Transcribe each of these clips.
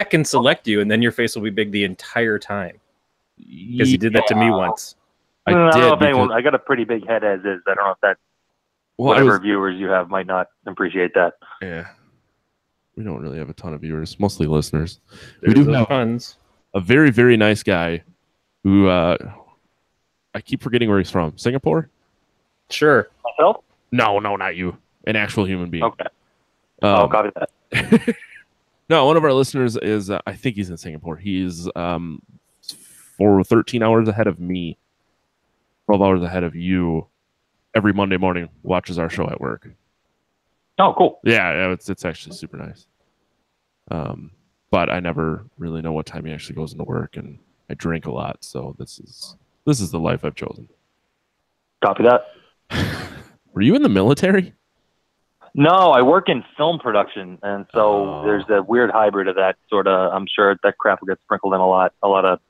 can select you, and then your face will be big the entire time. Because he did that to me once. I don't know if anyone. I got a pretty big head as is. I don't know if that. Well, whatever viewers you have might not appreciate that. Yeah, we don't really have a ton of viewers, mostly listeners. We do have tons. A very, very nice guy who I keep forgetting where he's from. Singapore? Sure. Myself? No, not you. An actual human being. Okay. I'll copy that. No, one of our listeners is, I think he's in Singapore. He's 13 hours ahead of me, 12 hours ahead of you. Every Monday morning, watches our show at work. Oh, cool. Yeah, it's actually super nice. But I never really know what time he actually goes into work, and I drink a lot, so this is the life I've chosen. Copy that. Were you in the military? No, I work in film production, and so there's a weird hybrid of that sort of. I'm sure that crap will get sprinkled in a lot of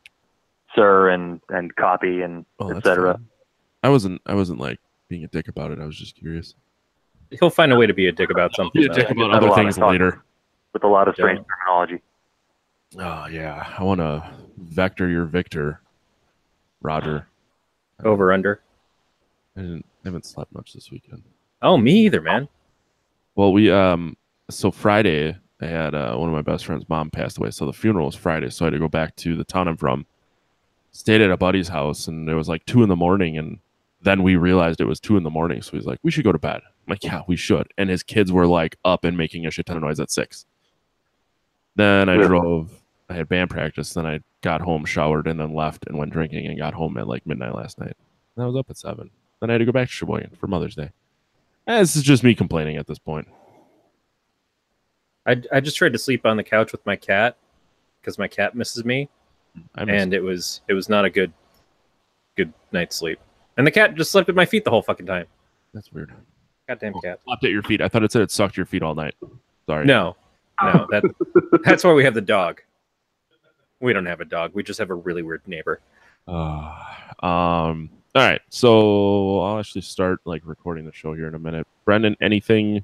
sir and copy and etc. I wasn't like being a dick about it. I was just curious. He'll find a way to be a dick about something. Be a dick about other things later. With a lot of strange terminology. Oh yeah, I want to vector your Victor, Roger. Over under. I haven't slept much this weekend. Oh, me either, man. Well, we so Friday I had one of my best friend's mom passed away, so the funeral was Friday, so I had to go back to the town I'm from. Stayed at a buddy's house, and it was like 2 a.m, and then we realized it was 2 a.m, so he's like, "We should go to bed." I'm like, "Yeah, we should." And his kids were like up and making a shit ton of noise at 6. Then I drove. I had band practice. Then I got home, showered, and then left and went drinking and got home at like midnight last night. And I was up at 7. Then I had to go back to Sheboygan for Mother's Day. This is just me complaining at this point. I just tried to sleep on the couch with my cat because my cat misses me, and it was not a good night's sleep. And the cat just slept at my feet the whole fucking time. That's weird. Goddamn cat. Slept at your feet. I thought it said it sucked your feet all night. Sorry. No, that's why we have the dog. We don't have a dog. We just have a really weird neighbor. All right, so I'll actually start like recording the show here in a minute. Brendan, anything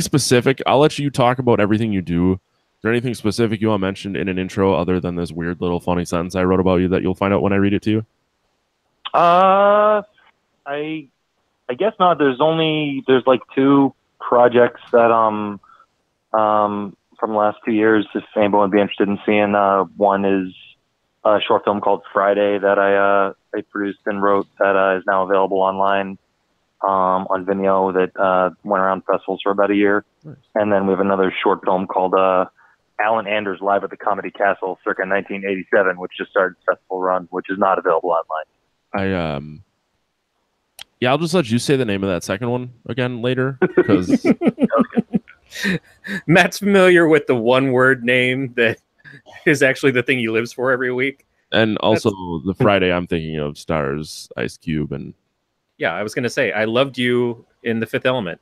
specific? I'll let you talk about everything you do. Is there anything specific you want mentioned in an intro other than this weird little funny sentence I wrote about you that you'll find out when I read it to you? I guess not. There's like 2 projects that from the last 2 years, if anyone would be interested in seeing. One is a short film called Friday that I produced and wrote that is now available online on Vimeo that went around festivals for about a year. Nice. And then we have another short film called Alan Anders Live at the Comedy Castle circa 1987, which just started festival run, which is not available online. I'll just let you say the name of that second one again later, because Matt's familiar with the one-word name that is actually the thing he lives for every week. And also the Friday I'm thinking of stars Ice Cube and... Yeah, I was going to say, I loved you in The Fifth Element,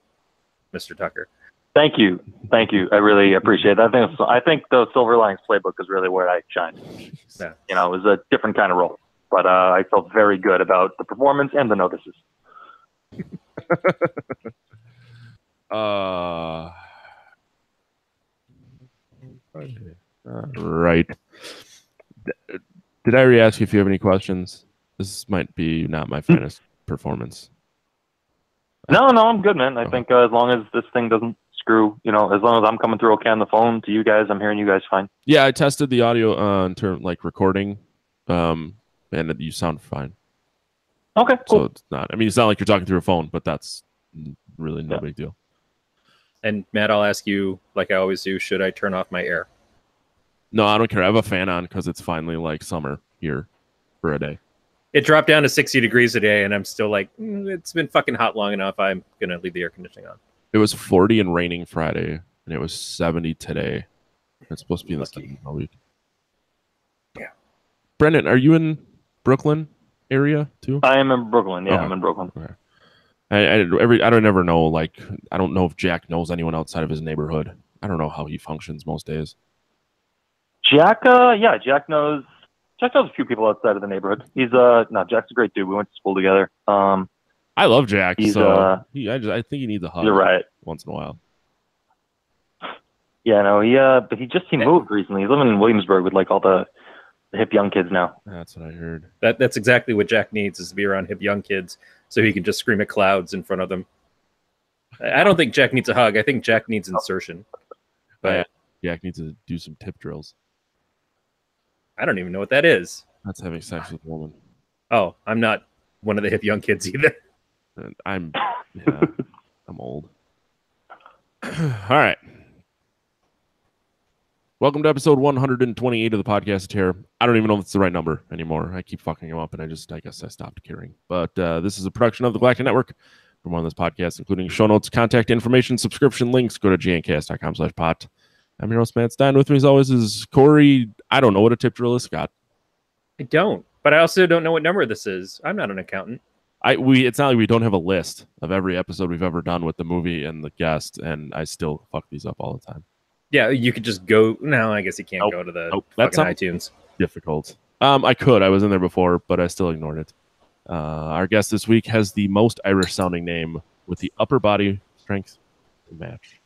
Mr. Tucker. Thank you. I really appreciate that. I think the Silver Linings Playbook is really where I shine. Yeah. It was a different kind of role, but I felt very good about the performance and the notices. Right. Did I already ask you if you have any questions? This might be not my finest performance. No, I'm good, man. I think as long as this thing doesn't screw, as long as I'm coming through okay on the phone to you guys, I'm hearing you guys fine. Yeah, I tested the audio in terms like recording, and you sound fine. Okay, cool. So it's not. I mean, it's not like you're talking through a phone, but that's really no big deal. And Matt, I'll ask you, like I always do, should I turn off my air? No, I don't care. I have a fan on because it's finally like summer here for a day. It dropped down to 60 degrees today, and I'm still like, it's been fucking hot long enough. I'm going to leave the air conditioning on. It was 40 and raining Friday, and it was 70 today. It's supposed to be in the 70s all week. Yeah. Brendan, are you in Brooklyn area too? I am in Brooklyn. Yeah, okay. I'm in Brooklyn. Okay. I don't ever know. Like, I don't know if Jack knows anyone outside of his neighborhood. I don't know how he functions most days. Jack knows a few people outside of the neighborhood. Jack's a great dude. We went to school together. I love Jack. I think he needs a hug. You're right. Once in a while. Yeah, no, but he moved recently. He's living in Williamsburg with like all the hip young kids now. That's what I heard. That's exactly what Jack needs, is to be around hip young kids so he can just scream at clouds in front of them. I don't think Jack needs a hug. I think Jack needs insertion. But Jack needs to do some tip drills. I don't even know what that is. That's having sex with a woman. Oh, I'm not one of the hip young kids either. I'm old. All right. Welcome to episode 128 of the podcast here. I don't even know if it's the right number anymore. I keep fucking them up, and I guess I stopped caring. But this is a production of the Galactic Network. For more on this podcast, including show notes, contact information, subscription links, go to gncast.com/pot. I'm your host, Matt Stein. With me, as always, is Corey. I don't know what a tip drill is, Scott. I don't, but I also don't know what number this is. I'm not an accountant. It's not like we don't have a list of every episode we've ever done with the movie and the guest, and I still fuck these up all the time. Yeah, you could just go. No, I guess you can't go to the that's iTunes. Difficult. I could. I was in there before, but I still ignored it. Our guest this week has the most Irish-sounding name with the upper body strength to match.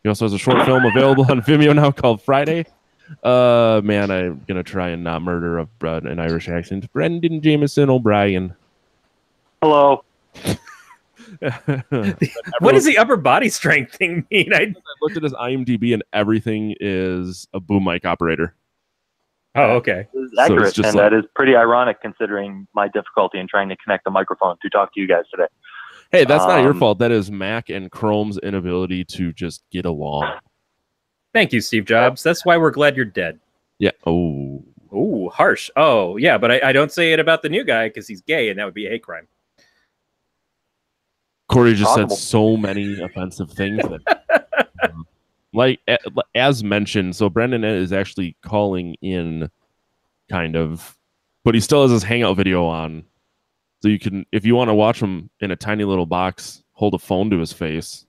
He also has a short film available on Vimeo now called Friday. Man, I'm gonna try and not murder an Irish accent. Brendan Jameson O'Brien. Hello. What does the upper body strength thing mean? I looked at his IMDb and everything is a boom mic operator. Oh, okay. This is accurate, and that is pretty ironic considering my difficulty in trying to connect the microphone to talk to you guys today. Hey, that's not your fault. That is Mac and Chrome's inability to just get along. Thank you, Steve Jobs. That's why we're glad you're dead. Yeah. Oh, harsh. Oh, yeah, but I don't say it about the new guy because he's gay, and that would be a hate crime. Corey just said so many offensive things that, like as mentioned. So Brendan is actually calling in, kind of, but he still has his Hangout video on. So you can, if you want to watch him in a tiny little box, hold a phone to his face,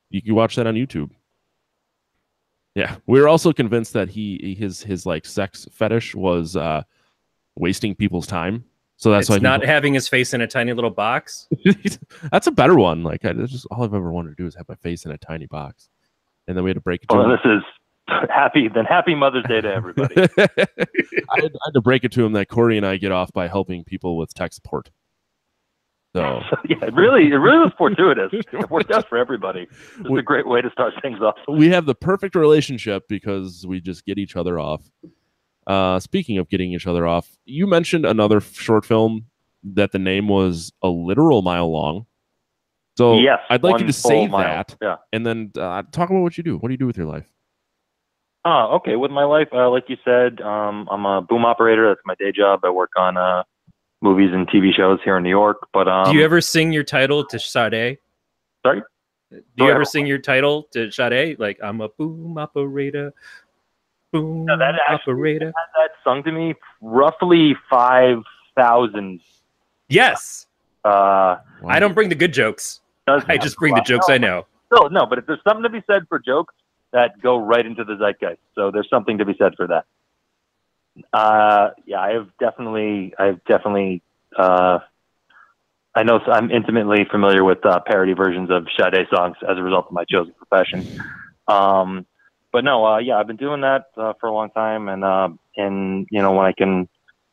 you can watch that on YouTube. Yeah, we're also convinced that his like sex fetish was wasting people's time. So that's why not having his face in a tiny little box. That's a better one. Like that's just all I've ever wanted to do is have my face in a tiny box, and then we had to break it to him. This is happy Mother's Day to everybody. I had to break it to him that Corey and I get off by helping people with tech support. So yeah, it really was fortuitous. It worked out for everybody. It's a great way to start things off. We have the perfect relationship because we just get each other off. Speaking of getting each other off, you mentioned another short film that the name was A Literal Mile Long. So yes, I'd like you to say mile. that, and then talk about what you do. What do you do with your life? Okay. With my life, like you said, I'm a boom operator. That's my day job. I work on movies and TV shows here in New York. But do you ever sing your title to Sade? Sorry? Do you ever sing your title to Sade? Like, I'm a boom operator. Boom operator. Had that sung to me roughly 5,000. Yes. Wow. I don't bring the good jokes. I just bring the jokes I know. Still, no, but if there's something to be said for jokes that go right into the zeitgeist, so there's something to be said for that. Yeah, I've definitely. I know I'm intimately familiar with parody versions of Sade songs as a result of my chosen profession. But no, yeah, I've been doing that for a long time, and you know, when I can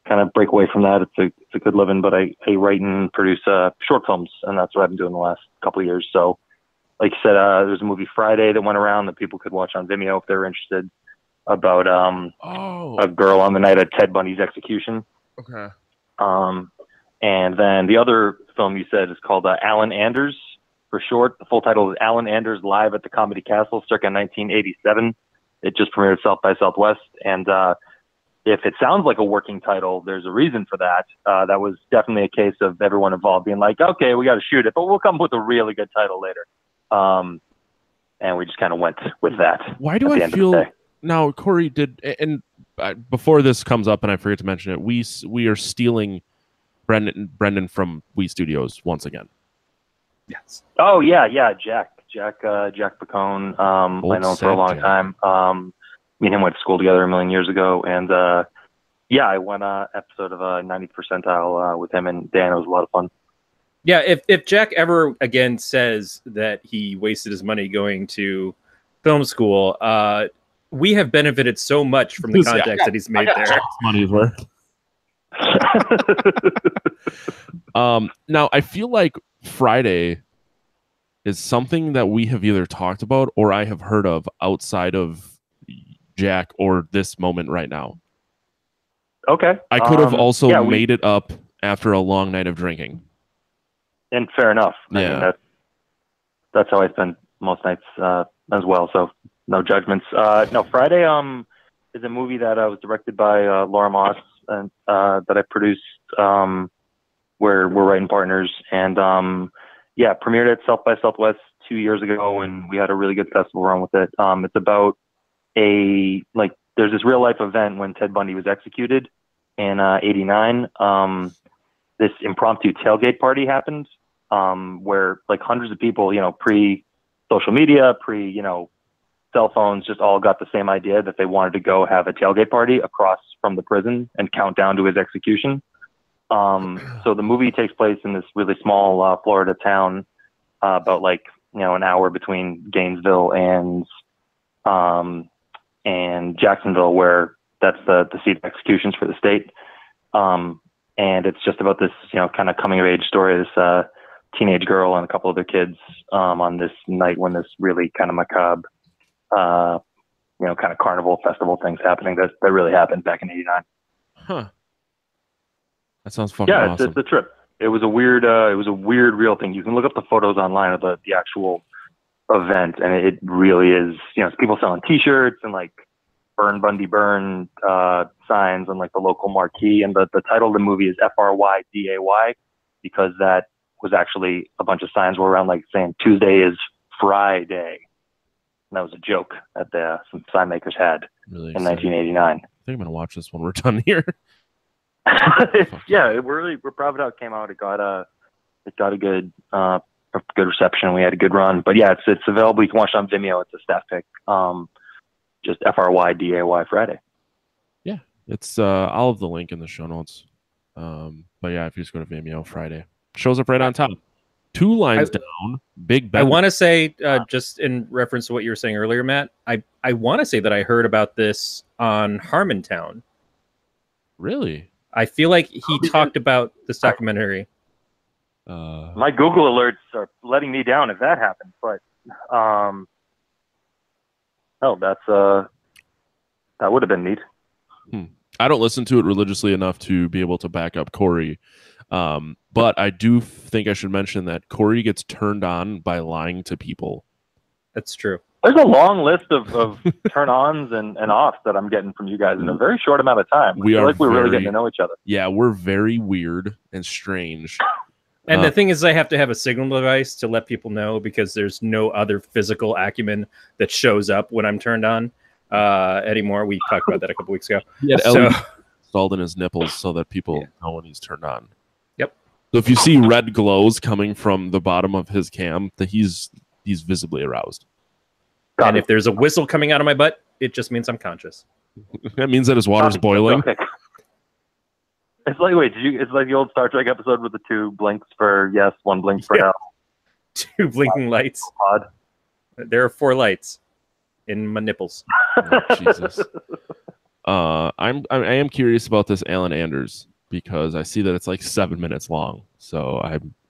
kind of break away from that, it's a good living. But I write and produce short films, and that's what I've been doing the last couple of years. So, like you said, there's a movie Friday that went around that people could watch on Vimeo if they're interested, about a girl on the night of Ted Bundy's execution. Okay. And then the other film you said is called Alan Anders. For short, the full title is Alan Anders Live at the Comedy Castle, circa 1987. It just premiered at South by Southwest. And if it sounds like a working title, there's a reason for that. That was definitely a case of everyone involved being like, okay, we got to shoot it, but we'll come up with a really good title later. And we just kind of went with that. Why do I feel now, Corey and before this comes up, and I forget to mention it, we are stealing Brendan from We Studios once again. Yes. Oh yeah, Jack Pacone. I know him for a long time. Me and him went to school together a million years ago, and yeah, I went episode of 90th Percentile with him and Dan. It was a lot of fun. Yeah, if Jack ever again says that he wasted his money going to film school. We have benefited so much from the contacts that he's made there. Money's worth. Now I feel like Friday is something that we have either talked about or I have heard of outside of Jack or this moment right now. Okay. I could have also made it up after a long night of drinking. And fair enough. I mean, that's how I spend most nights as well. So no judgments. No, Friday is a movie that was directed by Laura Moss and that I produced. We're writing partners, and premiered at South by Southwest 2 years ago, and we had a really good festival run with it. It's about there's this real life event when Ted Bundy was executed in '89. This impromptu tailgate party happened, where like hundreds of people, pre social media, pre cell phones, just all got the same idea that they wanted to go have a tailgate party across from the prison and count down to his execution. So the movie takes place in this really small Florida town, about an hour between Gainesville and Jacksonville, where that's the seat of executions for the state. And it's just about this, kind of coming of age story, this teenage girl and a couple other kids on this night when this really kind of macabre, kind of carnival festival things happening that really happened back in '89. Huh. That sounds fucking awesome. It's a trip. It was a weird real thing. You can look up the photos online of the actual event, and it really is, it's people selling T-shirts and Burn Bundy Burn signs on the local marquee. And the title of the movie is FRYDAY, because that was actually a bunch of signs were around saying Tuesday is Friday. And that was a joke that some sign makers had in 1989. I think I'm going to watch this when we're done here. We're proud of how it came out. It got a good reception. We had a good run, but it's available. You can watch it on Vimeo. It's a staff pick. Just FRYDAY Friday. Yeah, it's I'll have the link in the show notes. But if you just go to Vimeo, Friday shows up right on top. 2 lines down. Big Ben. I want to say, just in reference to what you were saying earlier, Matt, I want to say that I heard about this on Harmontown. Really? I feel like he talked about this documentary. My Google alerts are letting me down if that happens, but that would have been neat. I don't listen to it religiously enough to be able to back up Corey, but I do think I should mention that Corey gets turned on by lying to people. That's true. There's a long list of turn-ons and offs that I'm getting from you guys in a very short amount of time. We're really getting to know each other. Yeah, we're very weird and strange. And the thing is, I have to have a signal device to let people know, because there's no other physical acumen that shows up when I'm turned on anymore. We talked about that a couple weeks ago. He had LED installed in his nipples so that people know when he's turned on. Yep. So if you see red glows coming from the bottom of his cam, he's visibly aroused. And if there's a whistle coming out of my butt, it just means I'm conscious. That means that his water's boiling. Okay. It's it's like the old Star Trek episode with the 2 blinks for yes, 1 blink for no. 2 blinking lights. Pod. There are 4 lights in my nipples. Oh, Jesus. I am curious about this Alan Anders, because I see that it's 7 minutes long. So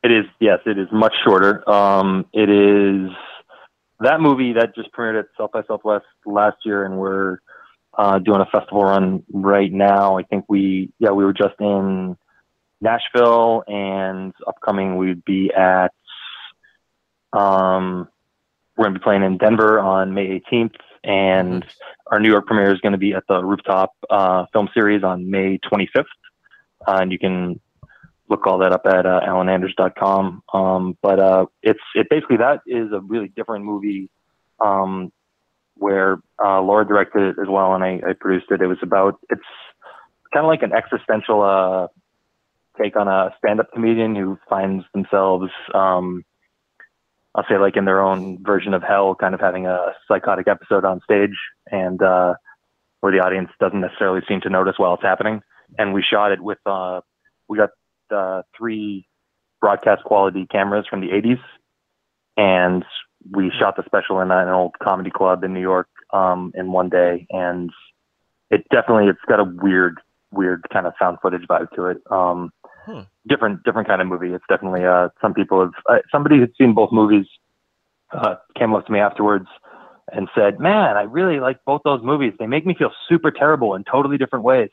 It is, yes, it is much shorter. It is that movie that just premiered at South by Southwest last year, and we're doing a festival run right now. I think we were just in Nashville, and upcoming we'd be at we're going to be playing in Denver on May 18th, and our New York premiere is going to be at the Rooftop Film Series on May 25th. And you can look all that up at alananders.com. But it basically, that is a really different movie where Laura directed it as well, and I produced it. It's kind of like an existential take on a stand-up comedian who finds themselves, I'll say in their own version of hell, kind of having a psychotic episode on stage, and where the audience doesn't necessarily seem to notice while it's happening. And we shot it with, we got 3 broadcast quality cameras from the 80s, and we shot the special in an old comedy club in New York in one day, and it's got a weird kind of found footage vibe to it. Different kind of movie. It's definitely some people have somebody who's seen both movies came up to me afterwards and said, "Man, I really like both those movies. They make me feel super terrible in totally different ways."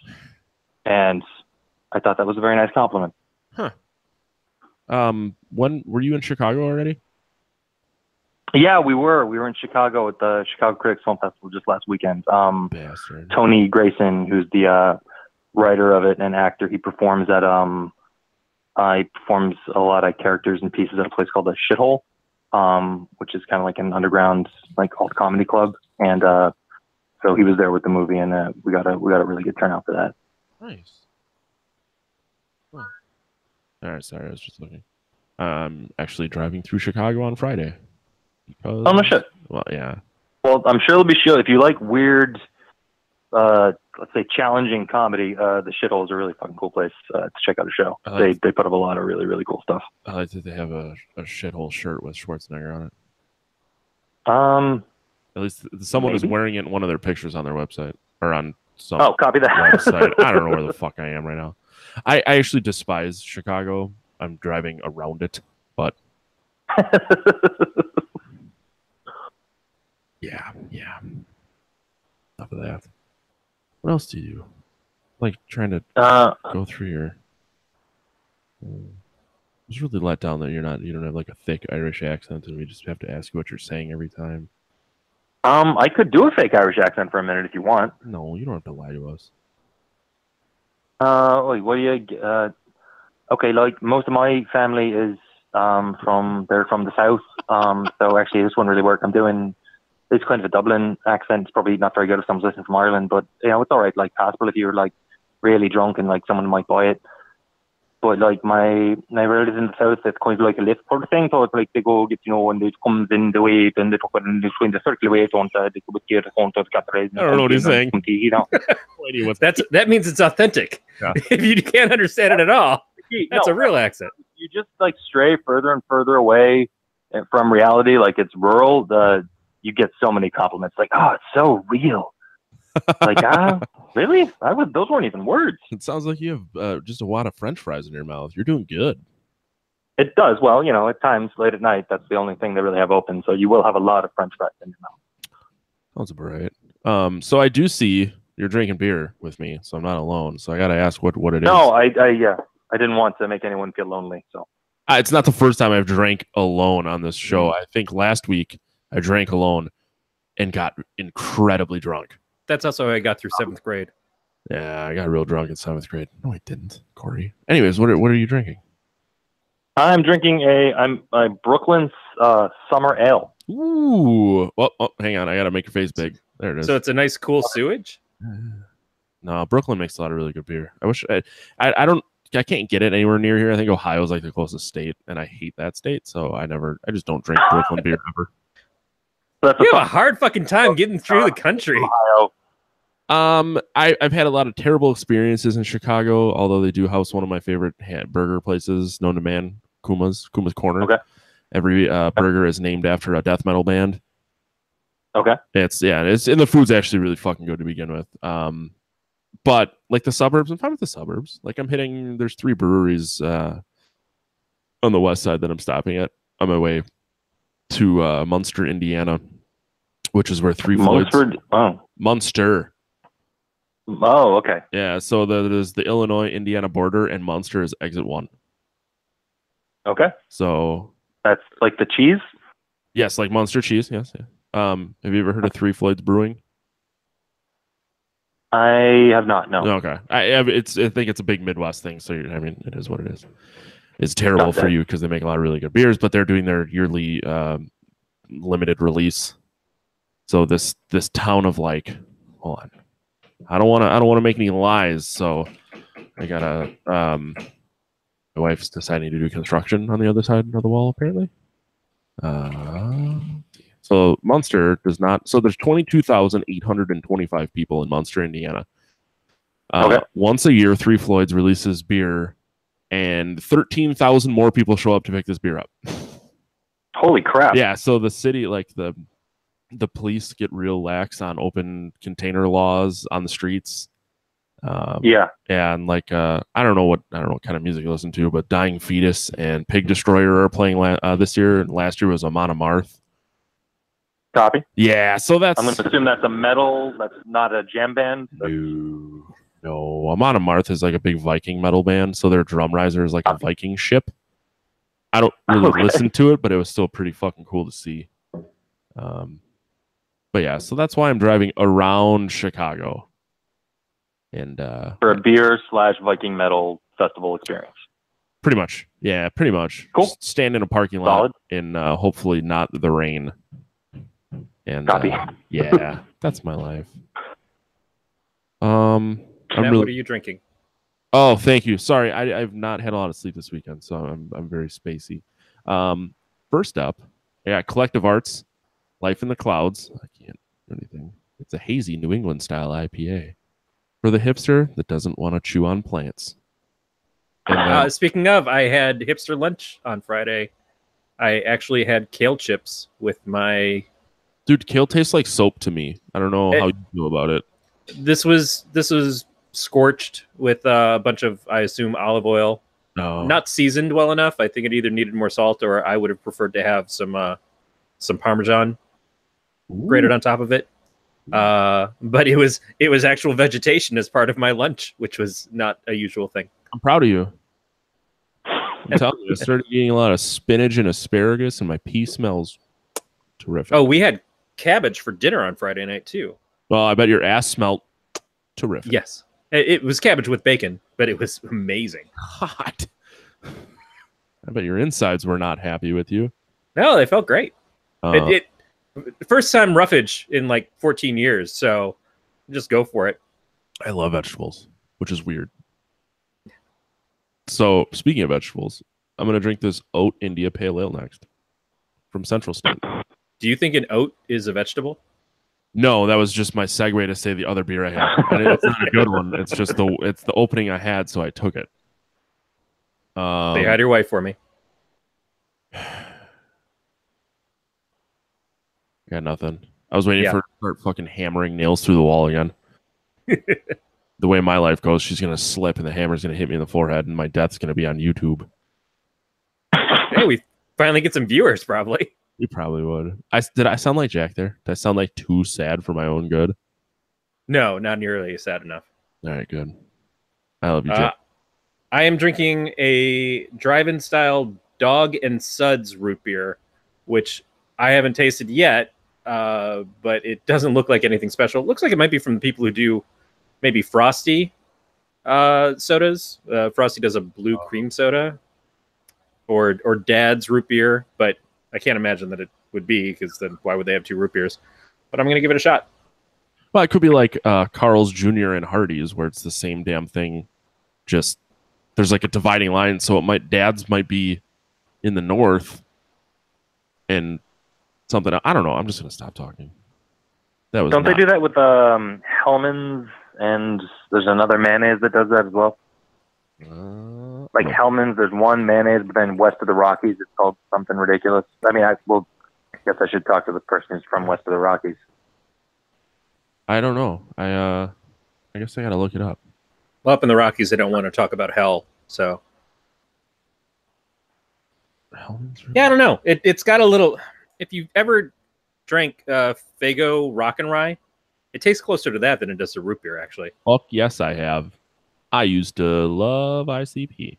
And I thought that was a very nice compliment. When were you in Chicago already? Yeah, we were in Chicago at the Chicago Critics Film Festival just last weekend. Bastard. Tony Grayson, who's the writer of it and actor, he performs at he performs a lot of characters and pieces at a place called the Shithole, which is kind of like an underground like alt comedy club. And so he was there with the movie, and we got a really good turnout for that. Nice. Huh. All right, sorry, I was just looking. Actually driving through Chicago on Friday. Because, oh no shit. Well, yeah. Well, I'm sure it'll be if you like weird, let's say challenging comedy. The Shithole is a really fucking cool place to check out a show. They put up a lot of really, really cool stuff. I like that they have a Shithole shirt with Schwarzenegger on it. At least someone is wearing it in one of their pictures on their website or on some copy that website. I don't know where the fuck I am right now. I actually despise Chicago. I'm driving around it, but yeah. Enough of that. What else do you do? Like trying to go through your. I was really let down that you don't have like a thick Irish accent, and we just have to ask you what you're saying every time. I could do a fake Irish accent for a minute if you want. No, you don't have to lie to us. What do you? Okay, like most of my family is from the south. So actually, this wouldn't really work. I'm doing it's kind of a Dublin accent. It's probably not very good if someone's listening from Ireland, but you know it's all right. Like passable if you're like really drunk and like someone might buy it. But like my relatives in the south, it's kind of like a lift sort of thing. So it's like they go get when it comes in the way, then they talk about it in the circle way. Don't they go get it on to the I don't know what he's saying. You know, that means it's authentic. Yeah. If you can't understand it at all, that's a real accent. You just like stray further and further away from reality. Like it's rural. You get so many compliments. Like, oh, it's so real. Like, really? Those weren't even words. It sounds like you have just a wad of French fries in your mouth. You're doing good. It does. Well, at times late at night, that's the only thing they really have open. So you will have a lot of French fries in your mouth. Sounds right. So I do see you're drinking beer with me, so I'm not alone. So I got to ask what it is. No, I didn't want to make anyone feel lonely. So it's not the first time I've drank alone on this show. I think last week I drank alone and got incredibly drunk. That's also how I got through 7th grade. Yeah, I got real drunk in 7th grade. No, I didn't, Corey. Anyways, what are you drinking? I'm drinking a Brooklyn's summer ale. Ooh. Well, hang on. I got to make your face big. There it is. So it's a nice, cool sewage? No, Brooklyn makes a lot of really good beer. I wish I can't get it anywhere near here. I think Ohio's like the closest state, and I hate that state, so I just don't drink Brooklyn beer ever. You have a hard fucking time getting through the country. I've had a lot of terrible experiences in Chicago, although they do house one of my favorite burger places known to man, Kuma's Corner. Okay. Every burger is named after a death metal band. Okay. And the food's actually really fucking good to begin with. But like the suburbs, I'm fine with the suburbs. Like there's 3 breweries on the west side that I'm stopping at on my way to Munster, Indiana, which is where 3 Floyds. Munster. Oh, okay. Yeah, so there's the Illinois-Indiana border, and Munster is exit 1. Okay. So that's like the cheese? Yes, like Munster cheese, yes. Yeah. Have you ever heard of 3 Floyds Brewing? I have not, no. Okay. I think it's a big Midwest thing, so it is what it is. It's terrible for you because they make a lot of really good beers, but they're doing their yearly limited release. So this town of like, hold on, I don't want to make any lies. So I gotta my wife's deciding to do construction on the other side of the wall apparently. So Munster does not. So there's 22,825 people in Munster, Indiana. Okay. Once a year, 3 Floyds releases beer. And 13,000 more people show up to pick this beer up. Holy crap! Yeah, so the city, like the police get real lax on open container laws on the streets. Yeah. And like I don't know what kind of music you listen to, but Dying Fetus and Pig Destroyer are playing this year. And last year was Amon Amarth. Copy. Yeah, so that's. I'm going to assume that's a metal. That's not a jam band. No. Amon Amarth is like a big Viking metal band, so their drum riser is like a Viking ship. I don't really listen to it, but it was still pretty fucking cool to see. But yeah, so that's why I'm driving around Chicago. And for a beer/Viking metal festival experience. Pretty much. Yeah, pretty much. Cool. Just stand in a parking lot in hopefully not the rain. And copy. Yeah, that's my life. Matt, what are you drinking? Oh, thank you. Sorry, I've not had a lot of sleep this weekend, so I'm very spacey. First up, Collective Arts, Life in the Clouds. I can't do anything. It's a hazy New England style IPA for the hipster that doesn't want to chew on plants. And speaking of, I had hipster lunch on Friday. I actually had kale chips with my. Dude, kale tastes like soap to me. I don't know how you feel about it. This was scorched with a bunch of, I assume, olive oil. No. Not seasoned well enough. I think it either needed more salt or I would have preferred to have some Parmesan grated on top of it. But it was actual vegetation as part of my lunch, which was not a usual thing. I'm proud of you. I'm telling you, I started eating a lot of spinach and asparagus, and my pee smells terrific. Oh, we had cabbage for dinner on Friday night too. Well, I bet your ass smelled terrific. Yes. It was cabbage with bacon, but it was amazing. Hot. I bet your insides were not happy with you. No, they felt great. First time roughage in like 14 years, so just go for it. I love vegetables, which is weird. So, speaking of vegetables, I'm going to drink this Oat India Pale Ale next from Central State. Do you think an oat is a vegetable? No, that was just my segue to say the other beer I had. And it's not a good one. It's just the opening I had, so I took it. Say hi to your wife for me. Got nothing. I was waiting for her to start fucking hammering nails through the wall again. The way my life goes, she's going to slip and the hammer's going to hit me in the forehead and my death's going to be on YouTube. Hey, we finally get some viewers, probably. You probably would. Did I sound like Jack there? Did I sound like too sad for my own good? No, not nearly sad enough. All right, good. I love you, Jack. I am drinking a drive-in style Dog and Suds root beer, which I haven't tasted yet, but it doesn't look like anything special. It looks like it might be from the people who do maybe Frosty sodas. Frosty does a blue cream soda, or Dad's root beer, but I can't imagine that it would be, because then why would they have two root beers? But I'm going to give it a shot. Well, it could be like Carl's Jr. and Hardee's, where it's the same damn thing. Just there's like a dividing line, so Dad's might be in the north, and something. I don't know. I'm just going to stop talking. Don't they do that with Hellman's, and there's another mayonnaise that does that as well? Like Hellman's, there's one mayonnaise, but then west of the Rockies, it's called something ridiculous. I mean, I guess I should talk to the person who's from west of the Rockies. I don't know. I guess I got to look it up. Well, up in the Rockies, they don't want to talk about hell, so. Yeah, I don't know. It's got a little. If you've ever drank Faygo Rock and Rye, it tastes closer to that than it does to root beer, actually. Fuck yes, I have. I used to love ICP.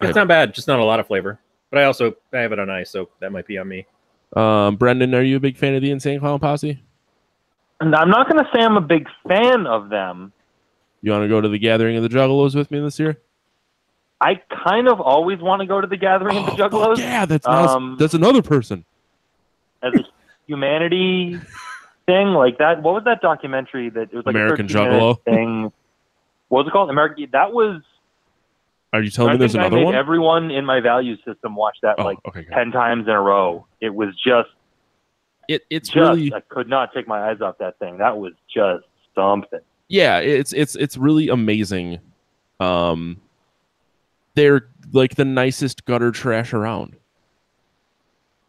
It's not bad, just not a lot of flavor. But I have it on ice, so that might be on me. Brendan, are you a big fan of the Insane Clown Posse? And I'm not going to say I'm a big fan of them. You want to go to the Gathering of the Juggalos with me this year? I kind of always want to go to the Gathering of the Juggalos. Yeah, that's another person. As a humanity thing, like that. What was that documentary that it was like American a Juggalo thing? What was it called? American. That was. Are you telling me there's another one? Everyone in my value system watched that 10 times in a row. It was just. It's just, really. I could not take my eyes off that thing. That was just something. Yeah, it's really amazing. they're like the nicest gutter trash around.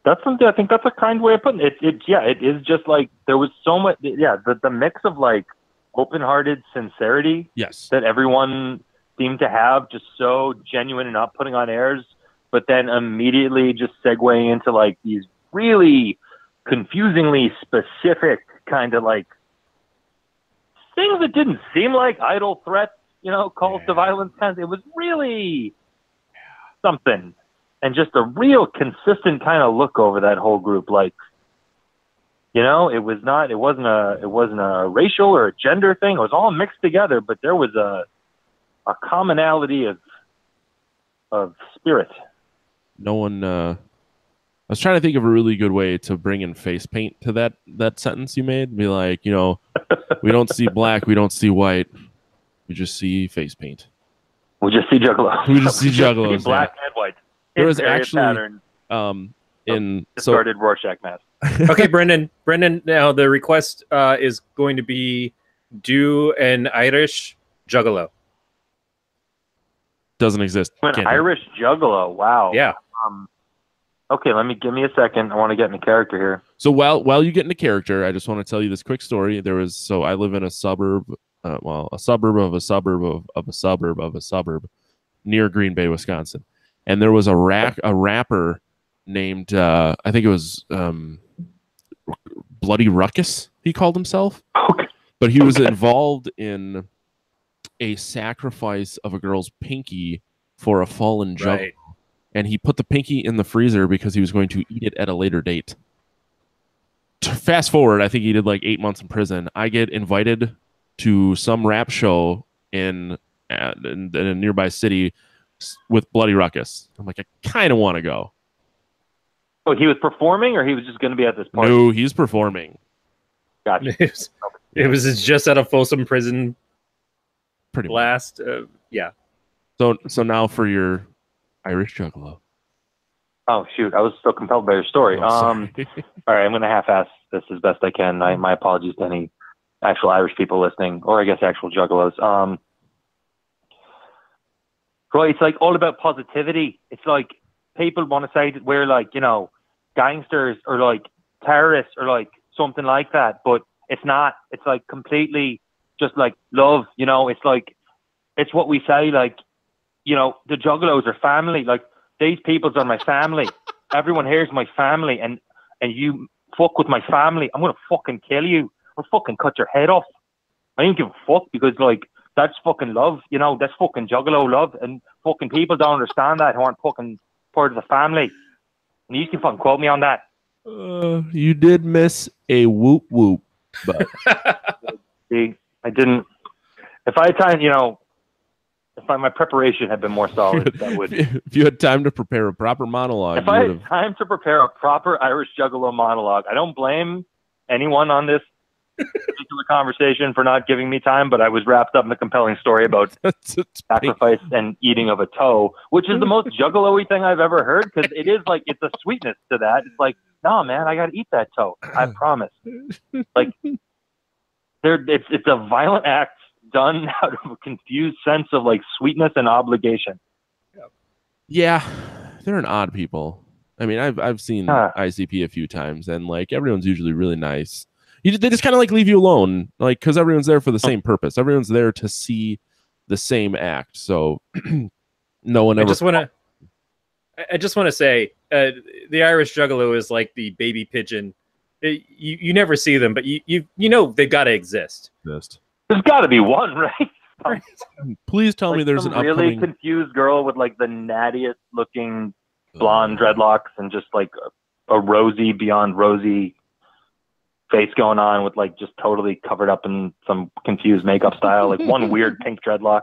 That's something, I think that's a kind way of putting it. It is just like there was so much. Yeah, the mix of like open-hearted sincerity. Yes. That everyone seemed to have, just so genuine and not putting on airs, but then immediately just segueing into like these really confusingly specific kind of like things that didn't seem like idle threats, calls to violence. It was really something. And just a real consistent kind of look over that whole group. Like, it wasn't a racial or a gender thing. It was all mixed together, but there was a commonality of spirit. No one, I was trying to think of a really good way to bring in face paint to that sentence you made. Be like, we don't see black, we don't see white, we just see face paint. We just see juggalos. We just see juggalos. Black and white. There was actually discarded Rorschach mask. Okay, Brendan. Now the request is going to be do an Irish juggalo. Doesn't exist. An Irish juggalo. Wow. Yeah. Okay, give me a second. I want to get into character here. So while you get into character, I just want to tell you this quick story. I live in a suburb, a suburb of a suburb of a suburb of a suburb near Green Bay, Wisconsin. And there was a rapper named, I think it was Bloody Ruckus, he called himself. Okay. But he was involved in a sacrifice of a girl's pinky for a fallen juggalo. Right. And he put the pinky in the freezer because he was going to eat it at a later date. Fast forward, I think he did like 8 months in prison. I get invited to some rap show in a nearby city with Bloody Ruckus. I'm like, I kind of want to go. Oh, he was performing, or he was just going to be at this party? No, he's performing. Gotcha. It was just at a Folsom prison. Pretty blast. Yeah. So now for your Irish juggalo. Oh shoot, I was so compelled by your story. All right, I'm going to half-ass this as best I can. My apologies to any actual Irish people listening, or I guess actual juggalos. Right, it's like all about positivity. It's like people want to say that we're like, gangsters or like terrorists or like something like that, but it's not. It's like completely just like love, it's like, it's what we say, like, the juggalos are family. Like, these peoples are my family. Everyone here is my family, and you fuck with my family, I'm going to fucking kill you. I'll fucking cut your head off. I don't give a fuck, because like, that's fucking love, that's fucking juggalo love, and fucking people don't understand that who aren't fucking part of the family. And you can fucking quote me on that. You did miss a whoop whoop, but see, I didn't. If I had time, my preparation had been more solid, that would. If you had time to prepare a proper monologue, if I had time to prepare a proper Irish juggalo monologue, I don't blame anyone on this particular conversation for not giving me time, but I was wrapped up in a compelling story about sacrifice and eating of a toe, which is the most juggalo-y thing I've ever heard, because it is like, it's a sweetness to that. It's like, no, man, I got to eat that toe. I promise. Like, it's a violent act done out of a confused sense of like sweetness and obligation. Yeah, they're an odd people. I mean, I've seen ICP a few times, and like everyone's usually really nice. They just kind of like leave you alone, like, because everyone's there for the same purpose. Everyone's there to see the same act. So no one ever. I just want to say, the Irish juggalo is like the baby pigeon. You never see them, but you know they've got to exist. There's got to be one, right? Please tell like me there's an upcoming confused girl with like the nattiest looking blonde dreadlocks and just like a rosy beyond rosy face going on with like just totally covered up in some confused makeup style, like one weird pink dreadlock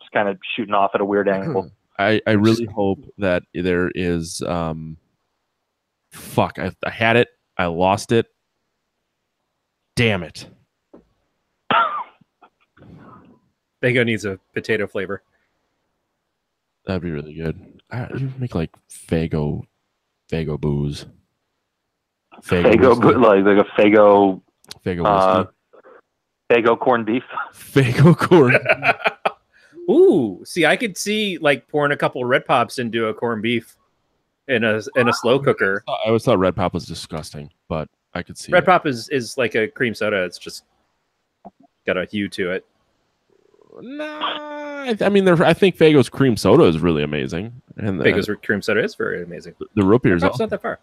just kind of shooting off at a weird angle. I really hope that there is fuck, I had it, I lost it, damn it. Fago needs a potato flavor. That'd be really good. You make like Fago booze. Fago like a Fago whiskey. Fago corned beef. Fago corn. Ooh, see, I could see like pouring a couple red pops into a corned beef in a slow cooker. I always thought Red Pop was disgusting, but I could see Red it. pop is like a cream soda. It's just got a hue to it. Nah, I mean, I think Fago's cream soda is really amazing, and Fago's cream soda is very amazing. the root beer is Red pop's not that far.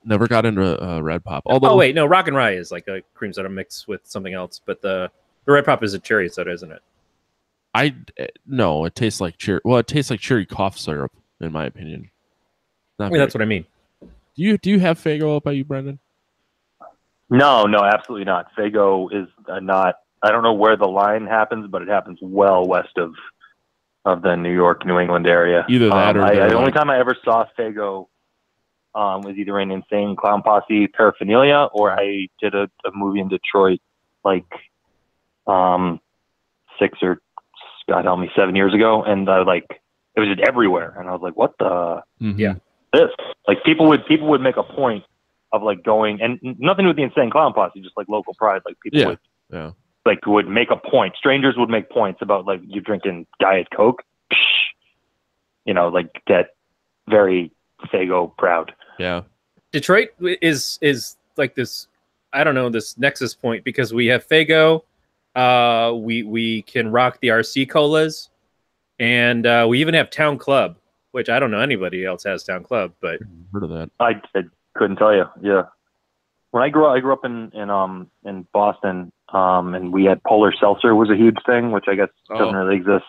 never got into Red Pop. Oh wait, no, Rock and Rye is like a cream soda mixed with something else, but the Red Pop is a cherry soda, isn't it? No, it tastes like cherry. Well, it tastes like cherry cough syrup, in my opinion. That's what I mean. Do you have Fago up by you, Brendan? No, absolutely not. Fago is not. I don't know where the line happens, but it happens well west of the New York, New England area. Either that or the only time I ever saw Fago was either in Insane Clown Posse Paraphernalia, or I did a movie in Detroit like 6 or God help me 7 years ago, and it was just everywhere, and I was like, what the Yeah. This? Like people would make a point of like going, and nothing with the Insane Clown Posse, just like local pride. Like people would make a point. Strangers would make points about like you drinking Diet Coke, like get very Fago proud. Yeah. Detroit is like this, I don't know, this nexus point because we have Fago, we can rock the RC colas, and we even have Town Club, which I don't know anybody else has Town Club, but heard of that. I couldn't tell you. Yeah. When I grew up in Boston, and we had Polar Seltzer was a huge thing, which I guess doesn't really exist.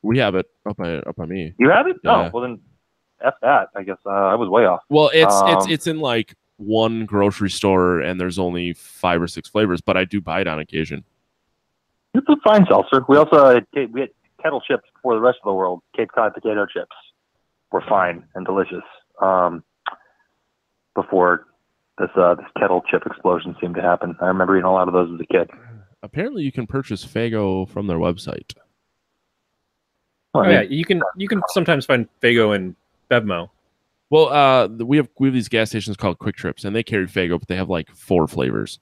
We have it up by me. You have it? Yeah. Oh, well then, F that. I guess I was way off. Well, it's in like one grocery store, and there's only 5 or 6 flavors, but I do buy it on occasion. It's a fine seltzer. We also we had kettle chips for the rest of the world. Cape Cod potato chips were fine and delicious. Before this kettle chip explosion seemed to happen. I remember eating a lot of those as a kid. Apparently, you can purchase Fago from their website. Oh yeah, you can sometimes find Fago in Bevmo. Well, we have these gas stations called Quick Trips, and they carry Fago, but they have like 4 flavors.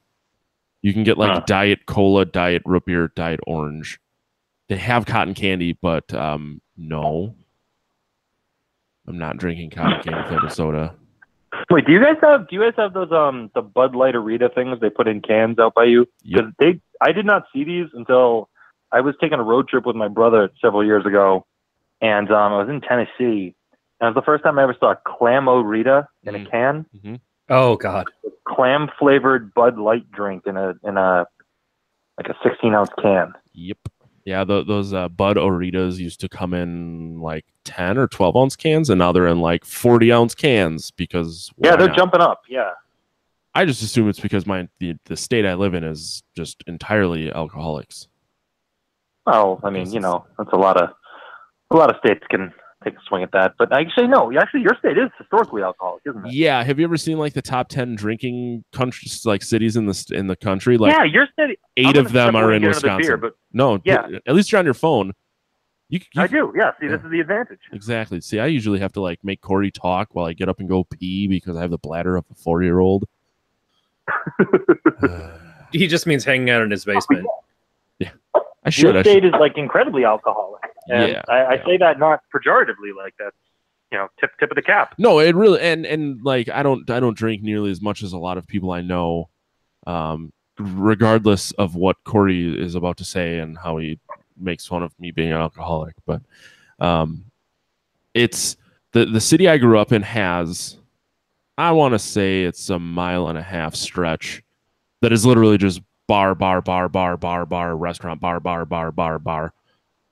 You can get like Diet Cola, Diet Root Beer, Diet Orange. They have cotton candy, but no, I'm not drinking cotton candy flavored soda. Wait, do you guys have those the Bud Light Arita things they put in cans out by you? Yep. I did not see these until I was taking a road trip with my brother several years ago, and I was in Tennessee, and it was the first time I ever saw clam Rita in a can. Mm-hmm. Oh God, clam flavored Bud Light drink in a like a 16-ounce can. Yep. Yeah, those Bud Oritas used to come in like 10 or 12-ounce cans, and now they're in like 40-ounce cans because they're jumping up. Yeah. I just assume it's because the state I live in is just entirely alcoholics. Well, I mean, that's a lot of states can take a swing at that, but actually your state is historically alcoholic, isn't it? Yeah. Have you ever seen like the top 10 drinking countries, like cities in the country? Like, yeah, your state. 8 of them are in Wisconsin. Beer, but no, yeah. At least you're on your phone. I do. Yeah. See, this is the advantage. Exactly. See, I usually have to like make Corey talk while I get up and go pee because I have the bladder of a 4-year-old. He just means hanging out in his basement. Yeah. I should. Your state is like incredibly alcoholic. And yeah. I say that not pejoratively, like that's tip of the cap. No, it really and like I don't drink nearly as much as a lot of people I know, regardless of what Corey is about to say and how he makes fun of me being an alcoholic. But it's the city I grew up in has, I want to say it's a 1.5-mile stretch that is literally just bar, restaurant, bar.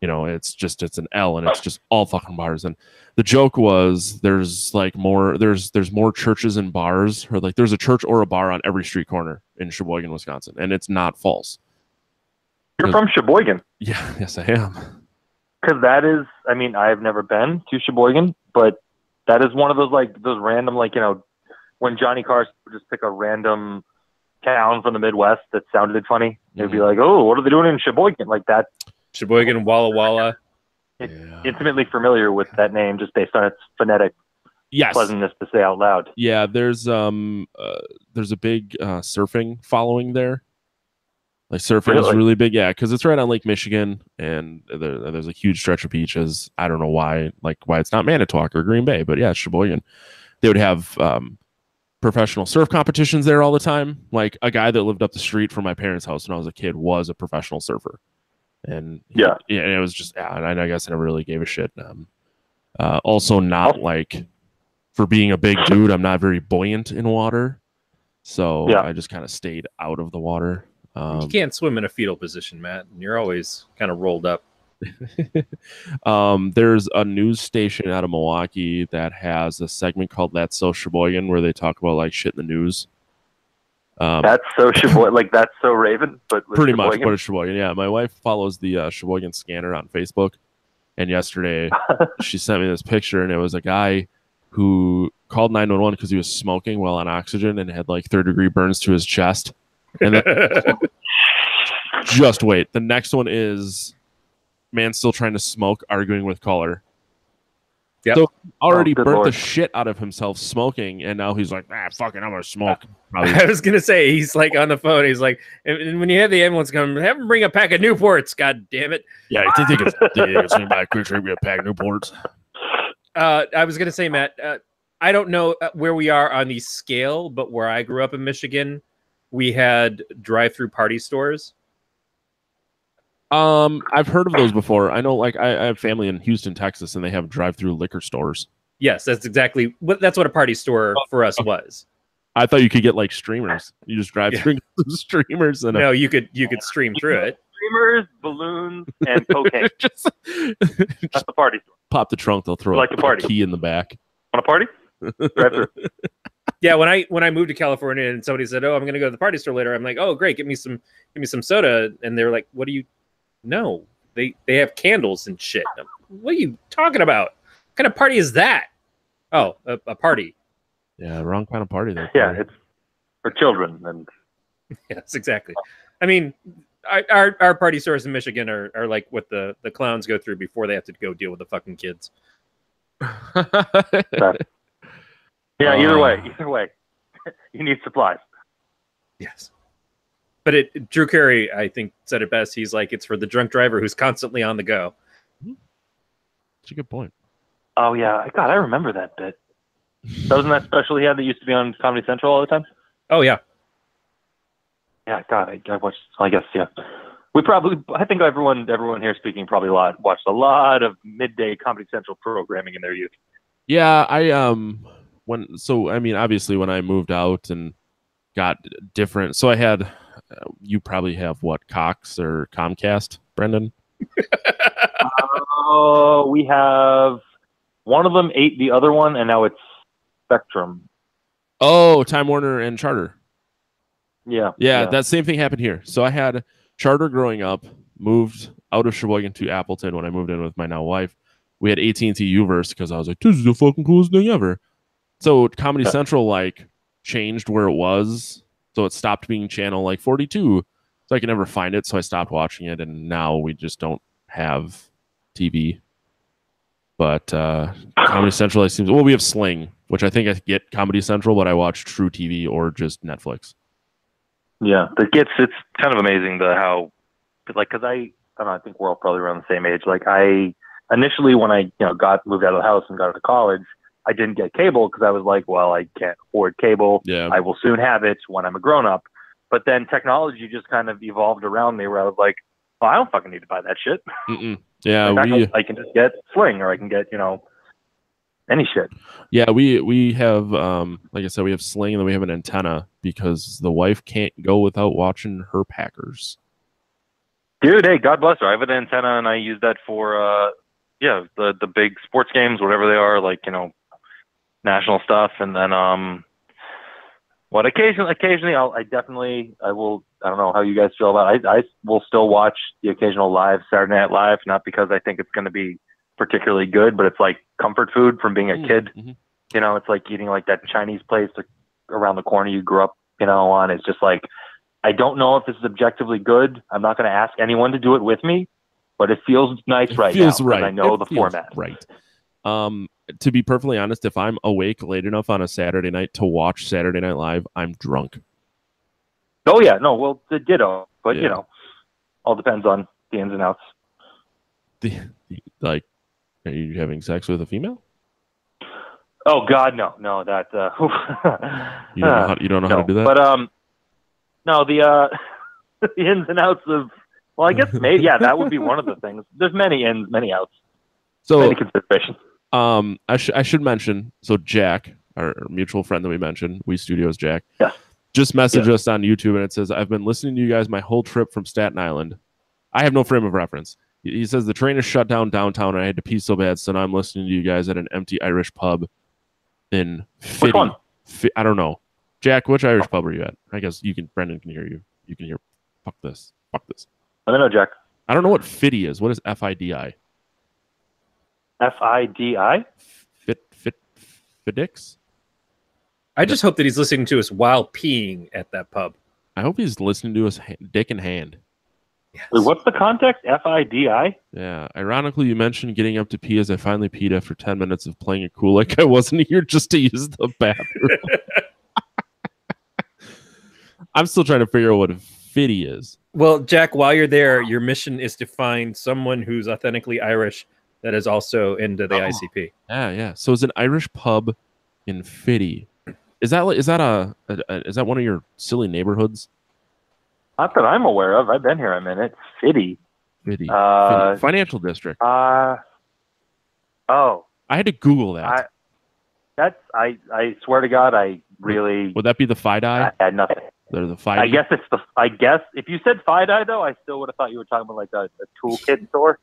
It's an L, and it's just all fucking bars. And the joke was there's more churches and bars, or like there's a church or a bar on every street corner in Sheboygan, Wisconsin, and it's not false. You're from Sheboygan? Yeah, yes, I am. Because that is, I mean, I've never been to Sheboygan, but that is one of those random, when Johnny Carson would just pick a random town from the Midwest that sounded funny. They'd be like, oh, what are they doing in Sheboygan? Like that. Sheboygan, Walla Walla. Intimately familiar with that name just based on its phonetic pleasantness to say out loud. Yeah, there's a big surfing following there. Like surfing is really big, yeah, because it's right on Lake Michigan, and there's a huge stretch of beaches. I don't know why it's not Manitowoc or Green Bay, but yeah, it's Sheboygan. They would have professional surf competitions there all the time. Like a guy that lived up the street from my parents' house when I was a kid was a professional surfer, and and it was just and I guess I never really gave a shit. Also, not like for being a big dude, I'm not very buoyant in water, so I just kind of stayed out of the water. You can't swim in a fetal position, Matt, and you're always kind of rolled up. There's a news station out of Milwaukee that has a segment called That's So Sheboygan where they talk about like shit in the news. That's so Sheboygan, like That's So Raven, but pretty much, but it's Sheboygan. Yeah, my wife follows the Sheboygan Scanner on Facebook, and yesterday she sent me this picture, and it was a guy who called 911 because he was smoking while on oxygen and had like third-degree burns to his chest. And then, just wait. The next one is man still trying to smoke, arguing with caller. Yep. So already burnt the shit out of himself smoking, and now he's like, fucking, I'm gonna smoke. I was gonna say he's like on the phone. He's like, and when you have the ambulance come, have him bring a pack of Newports. God damn it! Yeah, I think it's anybody quick trip get a pack of Newports. I was gonna say, Matt, I don't know where we are on the scale, but where I grew up in Michigan, we had drive-through party stores. I've heard of those before. I know, like, I have family in Houston, Texas, and they have drive-through liquor stores. Yes, that's exactly that's what a party store for us was. I thought you could get like streamers. You just drive through streamers, and no, you could stream through it. Streamers, balloons, and cocaine. That's the party store. Pop the trunk, they'll throw like a key in the back. Want a party? Drive through. Yeah, when I moved to California and somebody said, "Oh, I'm going to go to the party store later," I'm like, "Oh, great, give me some soda," and they're like, "What do you?" No, they have candles and shit. What are you talking about? What kind of party is that? Oh, a party. Yeah, wrong kind of party there. Yeah, it's for children. And yes, exactly. I mean, our party stores in Michigan are like what the clowns go through before they have to go deal with the fucking kids. Yeah, either way, you need supplies. Yes. But Drew Carey, I think, said it best. He's like, it's for the drunk driver who's constantly on the go. That's a good point. Oh, yeah. God, I remember that bit. Wasn't that special he had that used to be on Comedy Central all the time? Oh, yeah. Yeah, God, I watched, I guess, yeah. I think everyone here speaking probably watched a lot of midday Comedy Central programming in their youth. Yeah, obviously when I moved out and got different, so I had, you probably have what, Cox or Comcast, Brendan? We have one of them ate the other one, and now it's Spectrum. Oh, Time Warner and Charter. Yeah. That same thing happened here. So I had Charter growing up, moved out of Sheboygan to Appleton when I moved in with my now wife. We had AT&T Uverse because I was like, this is the fucking coolest thing ever. So Comedy Central like changed where it was. So it stopped being channel like 42. So I could never find it. So I stopped watching it. And now we just don't have TV. But Comedy Central, we have Sling, which I think I get Comedy Central, but I watch True TV or just Netflix. Yeah, it's kind of amazing because I don't know, I think we're all probably around the same age. Like I initially, when I moved out of the house and got to college, I didn't get cable because I was like, well, I can't afford cable. Yeah. I will soon have it when I'm a grown up. But then technology just kind of evolved around me where I was like, well, I don't fucking need to buy that shit. Yeah, I can just get Sling, or I can get any shit. Yeah, we have like I said, we have Sling, and then we have an antenna because the wife can't go without watching her Packers. Dude, hey, God bless her. I have an antenna, and I use that for the big sports games, whatever they are, like national stuff, and then occasionally I will. I don't know how you guys feel about it. I will still watch the occasional live Saturday Night Live, not because I think it's going to be particularly good, but it's like comfort food from being a kid. Mm-hmm. It's like eating like that Chinese place around the corner you grew up, on. It's just like, I don't know if this is objectively good. I'm not going to ask anyone to do it with me, but it feels nice now. Right. I know the format. Right. To be perfectly honest, if I'm awake late enough on a Saturday night to watch Saturday Night Live, I'm drunk. Oh yeah, no, well, the ditto. But you know, all depends on the ins and outs. Like, are you having sex with a female? Oh God, no. That you don't know how to do that. But no, the the ins and outs of. Well, I guess maybe that would be one of the things. There's many ins, many outs, many considerations. I should mention. So Jack, our mutual friend that we mentioned, We Studios Jack, just messaged us on YouTube, and it says, "I've been listening to you guys my whole trip from Staten Island. I have no frame of reference." He says the train is shut down downtown, and I had to pee so bad, so now I'm listening to you guys at an empty Irish pub in Fitty. Which one? I don't know. Jack, which Irish pub are you at? I guess Brendan can hear you. You can hear. Fuck this. I don't know, Jack. I don't know what Fitty is. What is FIDI? FIDI? Fidix? I just hope that he's listening to us while peeing at that pub. I hope he's listening to us dick in hand. Yes. Wait, what's the context? FIDI? Yeah. Ironically, you mentioned getting up to pee as I finally peed after 10 minutes of playing it cool like I wasn't here just to use the bathroom. I'm still trying to figure out what a fitty is. Well, Jack, while you're there, your mission is to find someone who's authentically Irish that is also into the ICP. Yeah. So it's an Irish pub in Fitty. Is that one of your silly neighborhoods? Not that I'm aware of. I've been here a minute. Fitty. Fitty. Financial district. Oh. I had to Google that. I swear to God, I really. Would that be the FIDI? I had nothing. They're the FIDI? I guess if you said FIDI though, I still would have thought you were talking about like a toolkit store.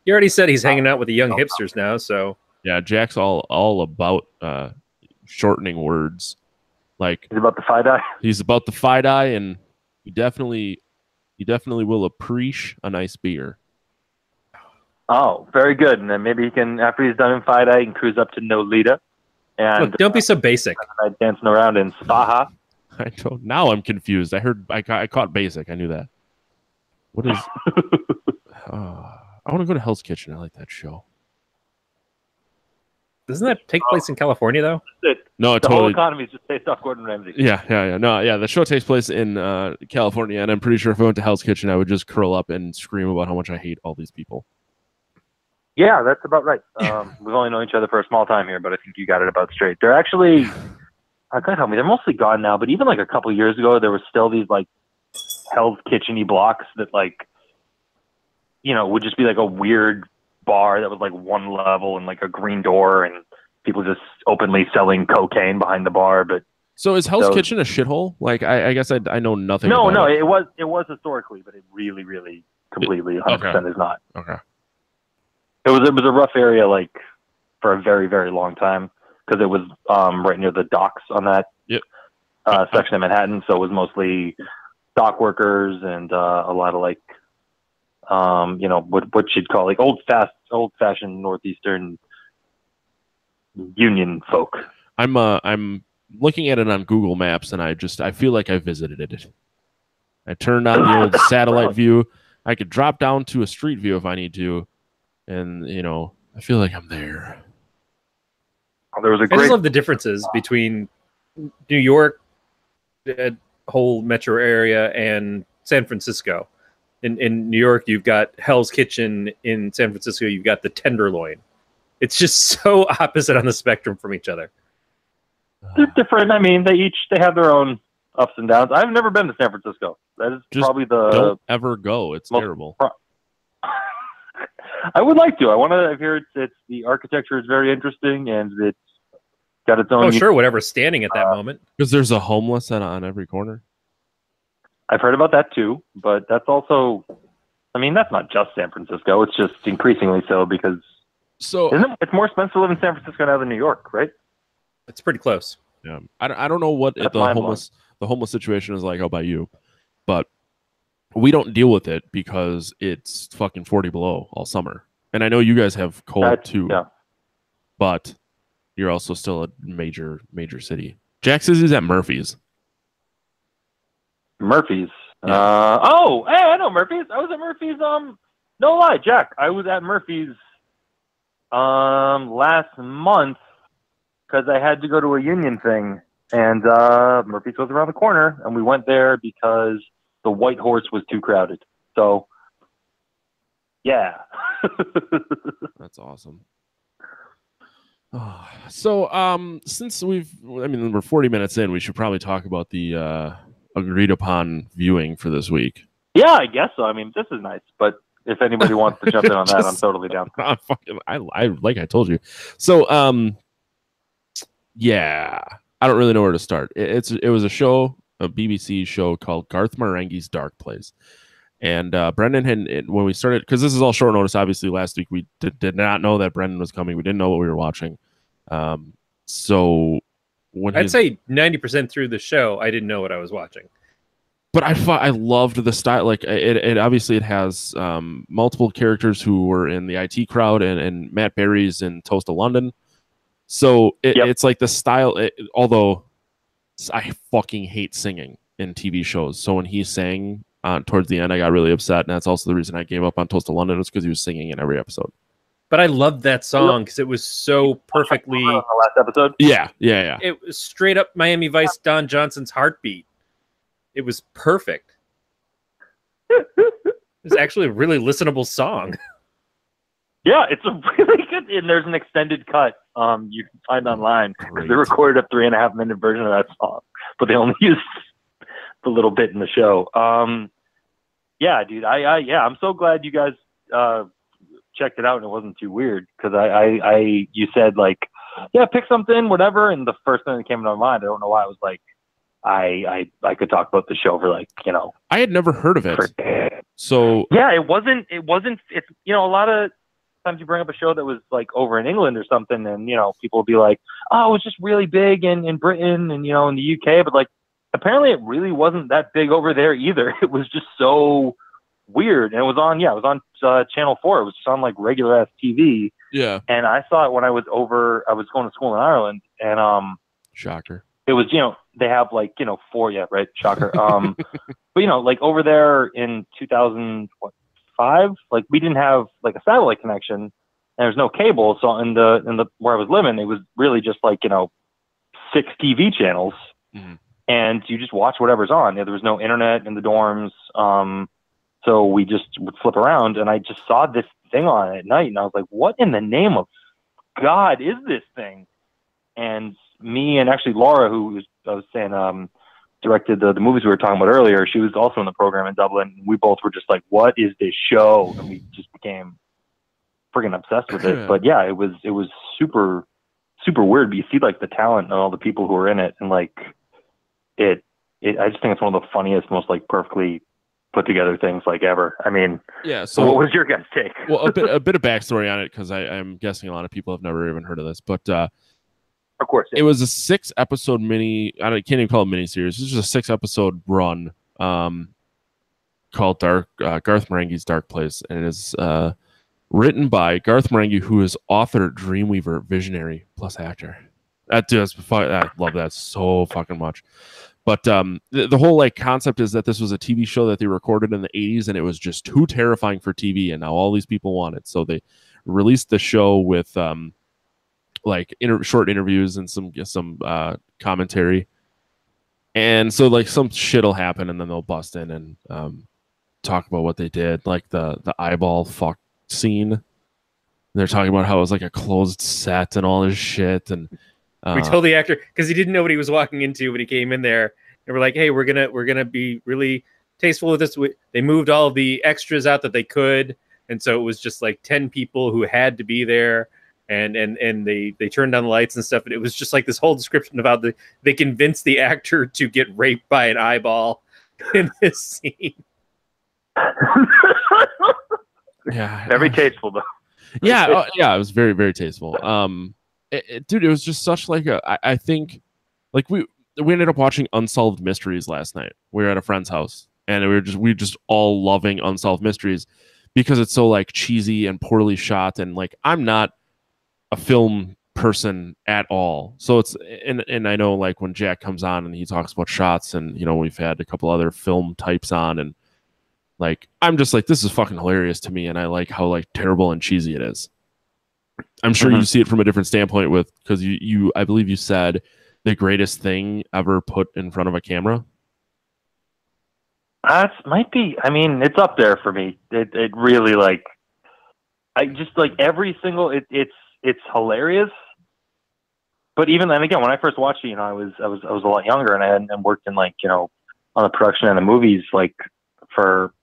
He already said he's hanging out with the young hipsters now, so. Yeah, Jack's all about shortening words. Like he's about the FIDI. He's about the FIDI, and he definitely will appreciate a nice beer. Oh, very good. And then maybe he can, after he's done in FIDI, he can cruise up to Nolita. And look, don't be so basic. Dancing around in Spaha. Now I'm confused. I caught basic. I knew that. What is? I want to go to Hell's Kitchen. I like that show. Doesn't that take place in California though? No, the whole economy is just based off Gordon Ramsay. Yeah. No, yeah. The show takes place in California, and I'm pretty sure if I went to Hell's Kitchen, I would just curl up and scream about how much I hate all these people. Yeah, that's about right. We've only known each other for a small time here, but I think you got it about straight. They're actually, I gotta tell me, they're mostly gone now. But even like a couple years ago, there was still these like Hell's Kitchen-y blocks that like, would just be like a weird bar that was like one level and like a green door and people just openly selling cocaine behind the bar. But so is Hell's Kitchen a shithole? Like I guess I know nothing. No, about it was historically, but it really, really completely 100% is not. Okay. It was a rough area like for a very, very long time because it was right near the docks on that section of Manhattan. So it was mostly dock workers and a lot of like what you'd call like old fashioned northeastern union folk. I'm looking at it on Google Maps and I feel like I visited it. I turned on the old satellite view. I could drop down to a street view if I need to, and I feel like I'm there. There was I just love the differences between New York, the whole metro area, and San Francisco. In New York, you've got Hell's Kitchen. In San Francisco, you've got the Tenderloin. It's just so opposite on the spectrum from each other. They're different. I mean, they have their own ups and downs. I've never been to San Francisco. That is just probably don't ever go. It's terrible. I would like to. I want to. I hear it's the architecture is very interesting and it's got its own. Oh, sure, whatever's standing at that moment. Because there's a homeless on every corner. I've heard about that too, but that's also. I mean, that's not just San Francisco. It's just increasingly so because. So it's more expensive to live in San Francisco now than New York, right? It's pretty close. Yeah, I don't know what the homeless situation is like out by you, but we don't deal with it because it's fucking 40 below all summer, and I know you guys have cold too. Yeah. But you're also still a major city. Jack says he's at Murphy's. Murphy's. Yeah. Hey, I know Murphy's. I was at Murphy's. No lie, Jack. I was at Murphy's last month because I had to go to a union thing, and Murphy's was around the corner, and we went there because the White Horse was too crowded. So, yeah. That's awesome. So, since we're 40 minutes in, we should probably talk about the agreed upon viewing for this week. Yeah, I guess so. I mean, this is nice, but if anybody wants to jump in on that, I'm totally down. I like I told you. So, yeah, I don't really know where to start. It was a BBC show called Garth Marenghi's Darkplace. And Brendan had, when we started, because this is all short notice, obviously last week we did not know that Brendan was coming. We didn't know what we were watching. So when I'd say 90% through the show, I didn't know what I was watching. But I loved the style. Like it obviously it has multiple characters who were in the IT crowd, and Matt Berry's in Toast of London. So it's like the style. Although I fucking hate singing in TV shows, so when he sang towards the end, I got really upset, and that's also the reason I gave up on Toast of London, was because he was singing in every episode. But I loved that song because it was so perfectly. On the last episode. Yeah. It was straight up Miami Vice Don Johnson's heartbeat. It was perfect. It was actually a really listenable song. Yeah, it's a really good, and there's an extended cut you can find online. They recorded a 3.5-minute version of that song, but they only used the little bit in the show. Yeah, dude, I'm so glad you guys checked it out and it wasn't too weird, because you said like, yeah, pick something, whatever, and the first thing that came to my mind, I don't know why, I was like, I could talk about the show for like, I had never heard of it. So yeah, it wasn't, it's, a lot of times you bring up a show that was like over in England or something, and, people will be like, oh, it was just really big in Britain and, in the UK, but like, apparently it really wasn't that big over there either. It was just so weird. And it was on Channel 4. It was just on like regular ass TV. Yeah. And I saw it when I was going to school in Ireland, and, shocker. It was, they have like, 4, yeah, right. Shocker. But, like over there in 2005, like we didn't have like a satellite connection, and there's no cable. So in the where I was living, it was really just like, 6 TV channels, and you just watch whatever's on. There was no internet in the dorms. So we just would flip around, and I just saw this thing on at night, and I was like, what in the name of God is this thing? And me and actually Laura, who I was saying directed the movies we were talking about earlier, she was also in the program in Dublin. We both were just like, what is this show? And we just became friggin' obsessed with it. But yeah, it was super, super weird. But you see like the talent and all the people who are in it, and like I just think it's one of the funniest, most like perfectly put together things like ever. I mean, yeah. So what was your guys' take? Well, a bit of backstory on it, because I'm guessing a lot of people have never even heard of this, but of course, yeah. It was a 6-episode mini. I can't even call it mini series. This was a 6-episode run called Garth Marenghi's Darkplace, and it is written by Garth Marenghi, who is author, Dreamweaver, visionary, plus actor. I love that so fucking much. But the whole like concept is that this was a TV show that they recorded in the 80s, and it was just too terrifying for TV, and now all these people want it. So they released the show with like short interviews and some commentary, and so like some shit will happen, and then they'll bust in and talk about what they did, like the eyeball fuck scene. They're talking about how it was like a closed set and all this shit, and we told the actor, because he didn't know what he was walking into when he came in there, and we're like, hey, we're gonna be really tasteful with this. They moved all of the extras out that they could, and so it was just like 10 people who had to be there. And they turned on the lights and stuff, and it was just like this whole description about they convinced the actor to get raped by an eyeball in this scene. Yeah, very tasteful though. Yeah, it was very, very tasteful. Dude, it was just such like I think like we ended up watching Unsolved Mysteries last night. We were at a friend's house, and we were just all loving Unsolved Mysteries because it's so like cheesy and poorly shot, and like I'm not a film person at all. So it's, and I know like when Jack comes on and he talks about shots, and we've had a couple other film types on, and like I'm just like, this is fucking hilarious to me, and I like how like terrible and cheesy it is. I'm sure you see it from a different standpoint because you I believe you said the greatest thing ever put in front of a camera. That might be. I mean, it's up there for me. It really like. I just like every single. It's hilarious. But even then, again, when I first watched it, I was a lot younger, and I hadn't worked in like on the production and the movies like for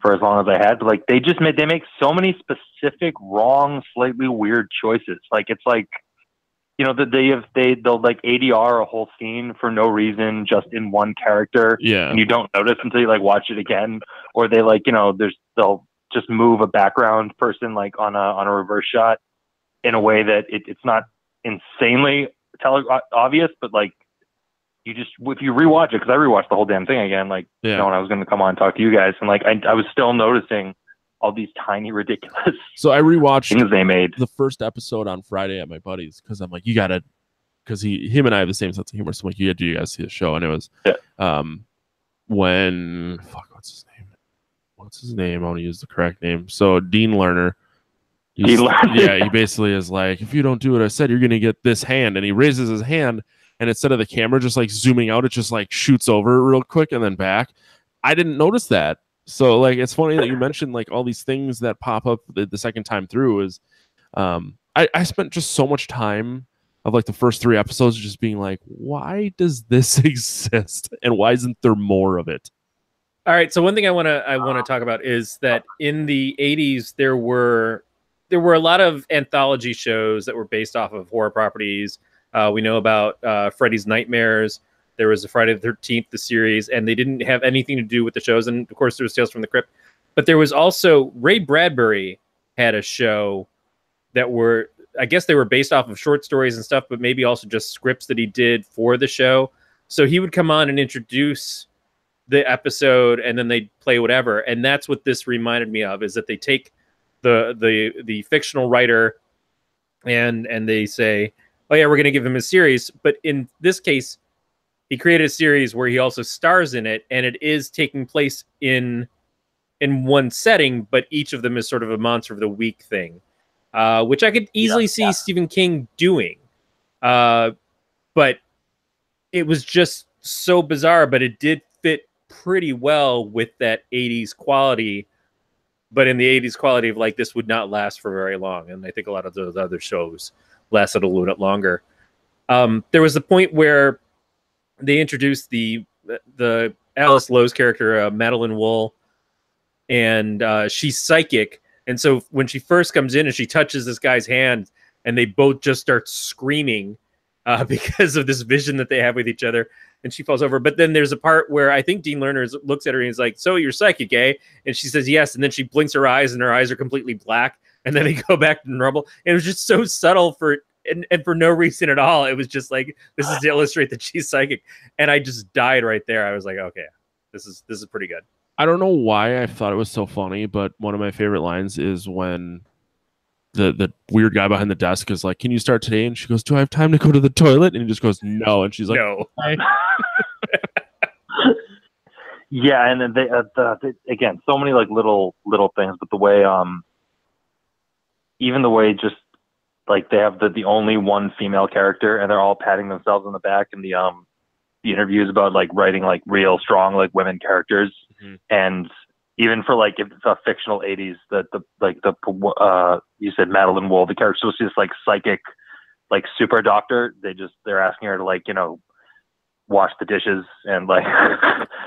as long as I had. But like they make so many specific wrong, slightly weird choices. Like it's like they'll like ADR a whole scene for no reason, just in one character, and you don't notice until you like watch it again. Or they like they'll just move a background person like on a reverse shot in a way that it's not insanely obvious, but like if you rewatch it, because I rewatched the whole damn thing again, like when I was going to come on and talk to you guys, and like I was still noticing all these tiny ridiculous. So I rewatched things they made the first episode on Friday at my buddy's because I'm like, you gotta, because him and I have the same sense of humor, so I'm like, you guys see the show, and it was when what's his name? I want to use the correct name. So Dean Lerner. He basically is like, if you don't do what I said, you're gonna get this hand, and he raises his hand, and instead of the camera just like zooming out, it just like shoots over real quick and then back. I didn't notice that. So like it's funny that you mentioned like all these things that pop up the second time through. Is I spent just so much time of like the first 3 episodes just being like, why does this exist and why isn't there more of it? All right, so one thing I want to talk about is that in the 80s there were a lot of anthology shows that were based off of horror properties. We know about Freddy's Nightmares. There was a Friday the 13th, the series, and they didn't have anything to do with the shows. And of course, there was Tales from the Crypt. But there was also Ray Bradbury had a show that were, I guess they were based off of short stories and stuff, but maybe also just scripts that he did for the show. So he would come on and introduce the episode, and then they'd play whatever. And that's what this reminded me of, is that they take the fictional writer and they say, oh yeah, we're going to give him a series. But in this case, he created a series where he also stars in it, and it is taking place in one setting, but each of them is sort of a monster of the week thing, which I could easily see Stephen King doing. But it was just so bizarre, but it did fit pretty well with that 80s quality. But in the 80s quality of like, this would not last for very long. And I think a lot of those other shows lasted a little bit longer. There was a point where they introduced the Alice Lowe's character, Madeline Wool, and she's psychic. And so when she first comes in and she touches this guy's hand, and they both just start screaming because of this vision that they have with each other, and she falls over. But then there's a part where I think Dean Lerner looks at her and he's like, so you're psychic, eh? And she says yes, and then she blinks her eyes and her eyes are completely black, and then they go back to normal. And it was just so subtle and for no reason at all. It was just like, this is to illustrate that she's psychic. And I just died right there. I was like, okay, this is pretty good. I don't know why I thought it was so funny, but one of my favorite lines is when the weird guy behind the desk is like, can you start today? And she goes, do I have time to go to the toilet? And he just goes, no. And she's like, no. Yeah, and then they again, so many like little things, but the way even the way just like they have the only one female character, and they're all patting themselves on the back in the interviews about like writing like real strong like women characters. Mm-hmm. And even for like if it's a fictional 80s, you said Madeline Wool, the character was just like psychic, like super doctor. They're asking her to like wash the dishes and like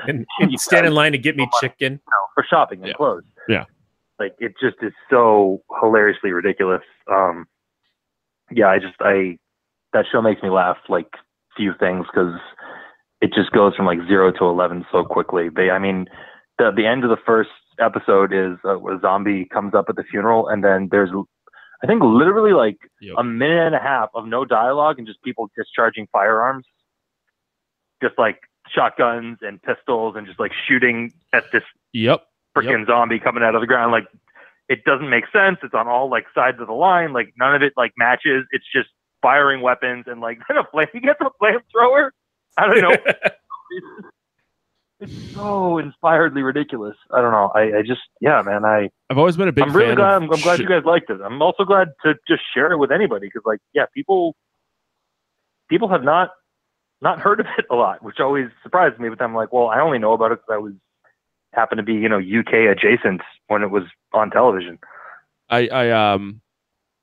and stand in line to get me chicken for shopping and clothes. Yeah, like it just is so hilariously ridiculous. That show makes me laugh like few things, because it just goes from like 0 to 11 so quickly. The end of the first episode is a zombie comes up at the funeral, and then there's I think literally like a minute and a half of no dialogue and just people discharging firearms, just like shotguns and pistols, and just like shooting at this freaking zombie coming out of the ground. Like it doesn't make sense. It's on all like sides of the line. Like none of it like matches. It's just firing weapons, and like then he gets a flamethrower. I don't know. It's so inspiredly ridiculous. I don't know. I've always been a big fan. Really glad. I'm glad you guys liked it. I'm also glad to just share it with anybody, because like people have not heard of it a lot, which always surprised me. But I'm like, well, I only know about it because I was happened to be, you know, UK adjacent when it was on television. I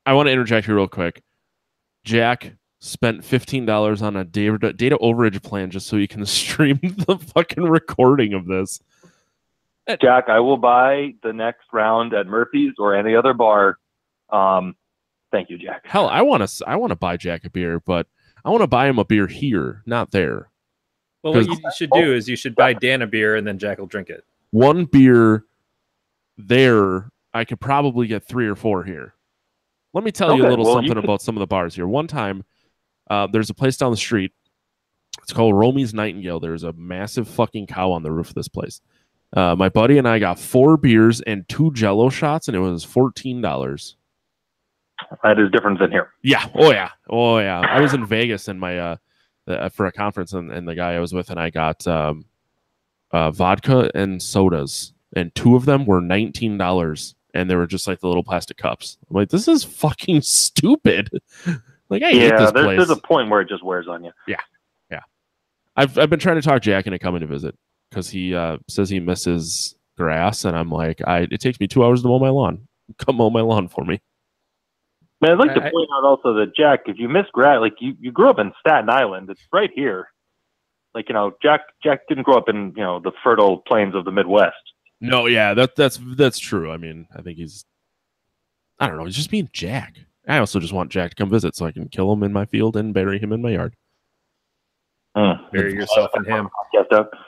want to interject here real quick. Jack spent $15 on a data overage plan just so you can stream the fucking recording of this. Jack, I will buy the next round at Murphy's or any other bar. Thank you, Jack. Hell, I want to buy Jack a beer, but I want to buy him a beer here, not there. Well, what you should do is you should buy Dan a beer and then Jack will drink it. One beer there, I could probably get 3 or 4 here. Let me tell you a little something about some of the bars here. One time, there's a place down the street. It's called Romy's Nightingale. There's a massive fucking cow on the roof of this place. My buddy and I got 4 beers and 2 Jello shots, and it was $14. That is different than here. Yeah. Oh yeah. I was in Vegas and my for a conference, and the guy I was with and I got vodka and sodas, and 2 of them were $19, and they were just like the little plastic cups. I'm like, this is fucking stupid. Like, I hate this place. There's a point where it just wears on you. Yeah. I've been trying to talk Jack into coming to visit because he says he misses grass, and I'm like, it takes me 2 hours to mow my lawn. Come mow my lawn for me. Man, I'd like to point out also that, Jack, if you miss grass, like you grew up in Staten Island, it's right here. Like, you know, Jack didn't grow up in, you know, the fertile plains of the Midwest. No, yeah, that's true. I mean, I think he's just being Jack. I also just want Jack to come visit so I can kill him in my field and bury him in my yard. Bury yourself in him.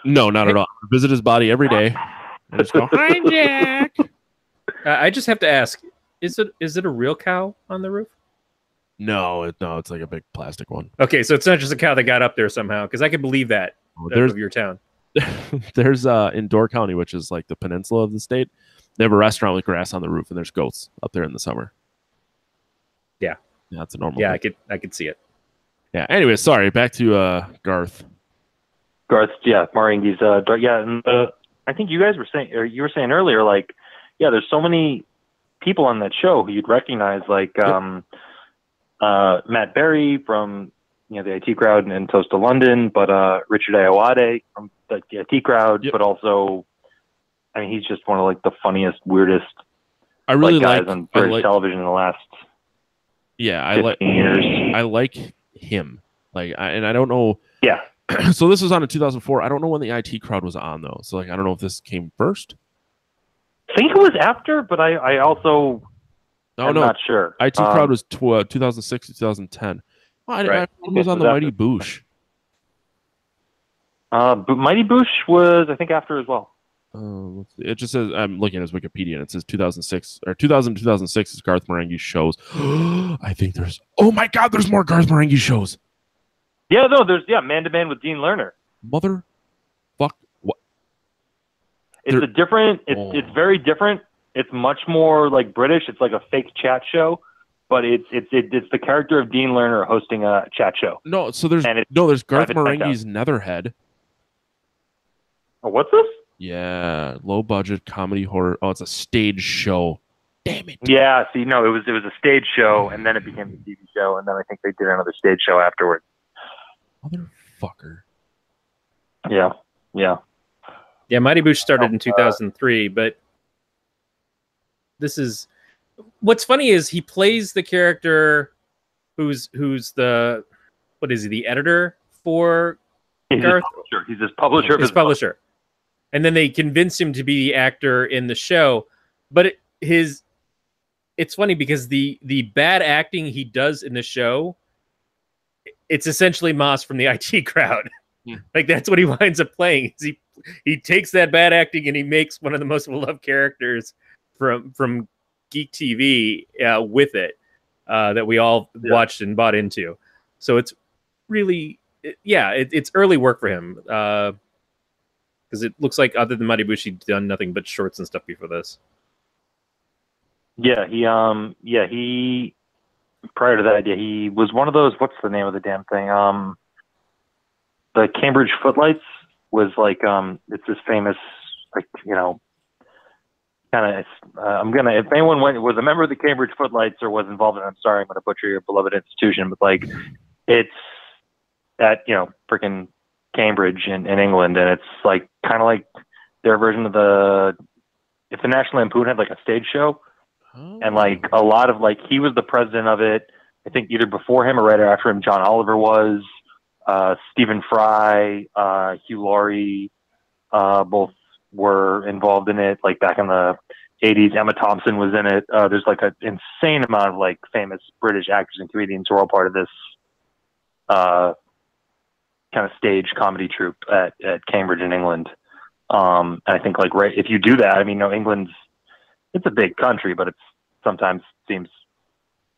No, not at all. Visit his body every day and just go, hi, Jack. I just have to ask, is it a real cow on the roof? No, it's like a big plastic one. Okay, so it's not just a cow that got up there somehow, because I can believe that of your town. There's in Door County, which is like the peninsula of the state, they have a restaurant with grass on the roof, and there's goats up there in the summer. Yeah, that's a normal. Yeah, thing. I could see it. Yeah. Anyway, sorry. Back to Garth. Yeah, Marenchi's. And I think you guys were saying, or you were saying earlier, like, yeah, there's so many people on that show who you'd recognize, like Matt Berry from, you know, the IT crowd and Toast to London, but Richard Ayoade from the IT crowd, but also, I mean, he's just one of like the funniest, weirdest guys on British television in the last 15 years. I like him. Like, and I don't know. Yeah. So this was on in 2004. I don't know when the IT crowd was on though. So like, I don't know if this came first. I think it was after, but I also I'm not sure. IT crowd was 2006 to 2010. Oh, I was on the Mighty Boosh. But Mighty Boosh was, I think, after as well. It just says, I'm looking at his Wikipedia, and it says 2006 or 2006 is Garth Marenghi's shows. I think oh my God, there's more Garth Marenghi shows. Yeah, no, there's Man to Man with Dean Lerner. Mother fuck what? It's it's very different. It's much more like British. It's like a fake chat show, but it's the character of Dean Lerner hosting a chat show. No, so there's Garth Marenghi's Netherhead. Oh, what's this? Yeah, low budget comedy horror. Oh, it's a stage show. Damn it. Yeah, see, no, it was a stage show, and then it became a TV show, and then I think they did another stage show afterwards. Motherfucker. Yeah. Mighty Boosh started in 2003, but this is what's funny is he plays the character who's the the editor for Garth? He's his publisher. His publisher. And then they convince him to be the actor in the show. But it's funny because the bad acting he does in the show, it's essentially Moss from the IT crowd. Yeah. Like that's what he winds up playing. He takes that bad acting and he makes one of the most beloved characters from Geek TV with it that we all watched and bought into. So it's really, it's early work for him because it looks like other than Mighty Boosh, he'd done nothing but shorts and stuff before this. Yeah, he prior to that, he was one of those. What's the name of the damn thing? The Cambridge Footlights was like it's this famous, like, you know, kind of. If anyone was a member of the Cambridge Footlights or was involved in it, I'm sorry, I'm gonna butcher your beloved institution, but like it's at, you know, freaking Cambridge in England, and it's like kind of like their version of if the National Lampoon had like a stage show, and like a lot of like he was the president of it. I think either before him or right after him, John Oliver was, Stephen Fry, Hugh Laurie, both were involved in it. Like back in the 80s, Emma Thompson was in it. There's like an insane amount of like famous British actors and comedians who are all part of this kind of stage comedy troupe at Cambridge in England. And I think like if you do that, I mean, it's a big country, but it's sometimes seems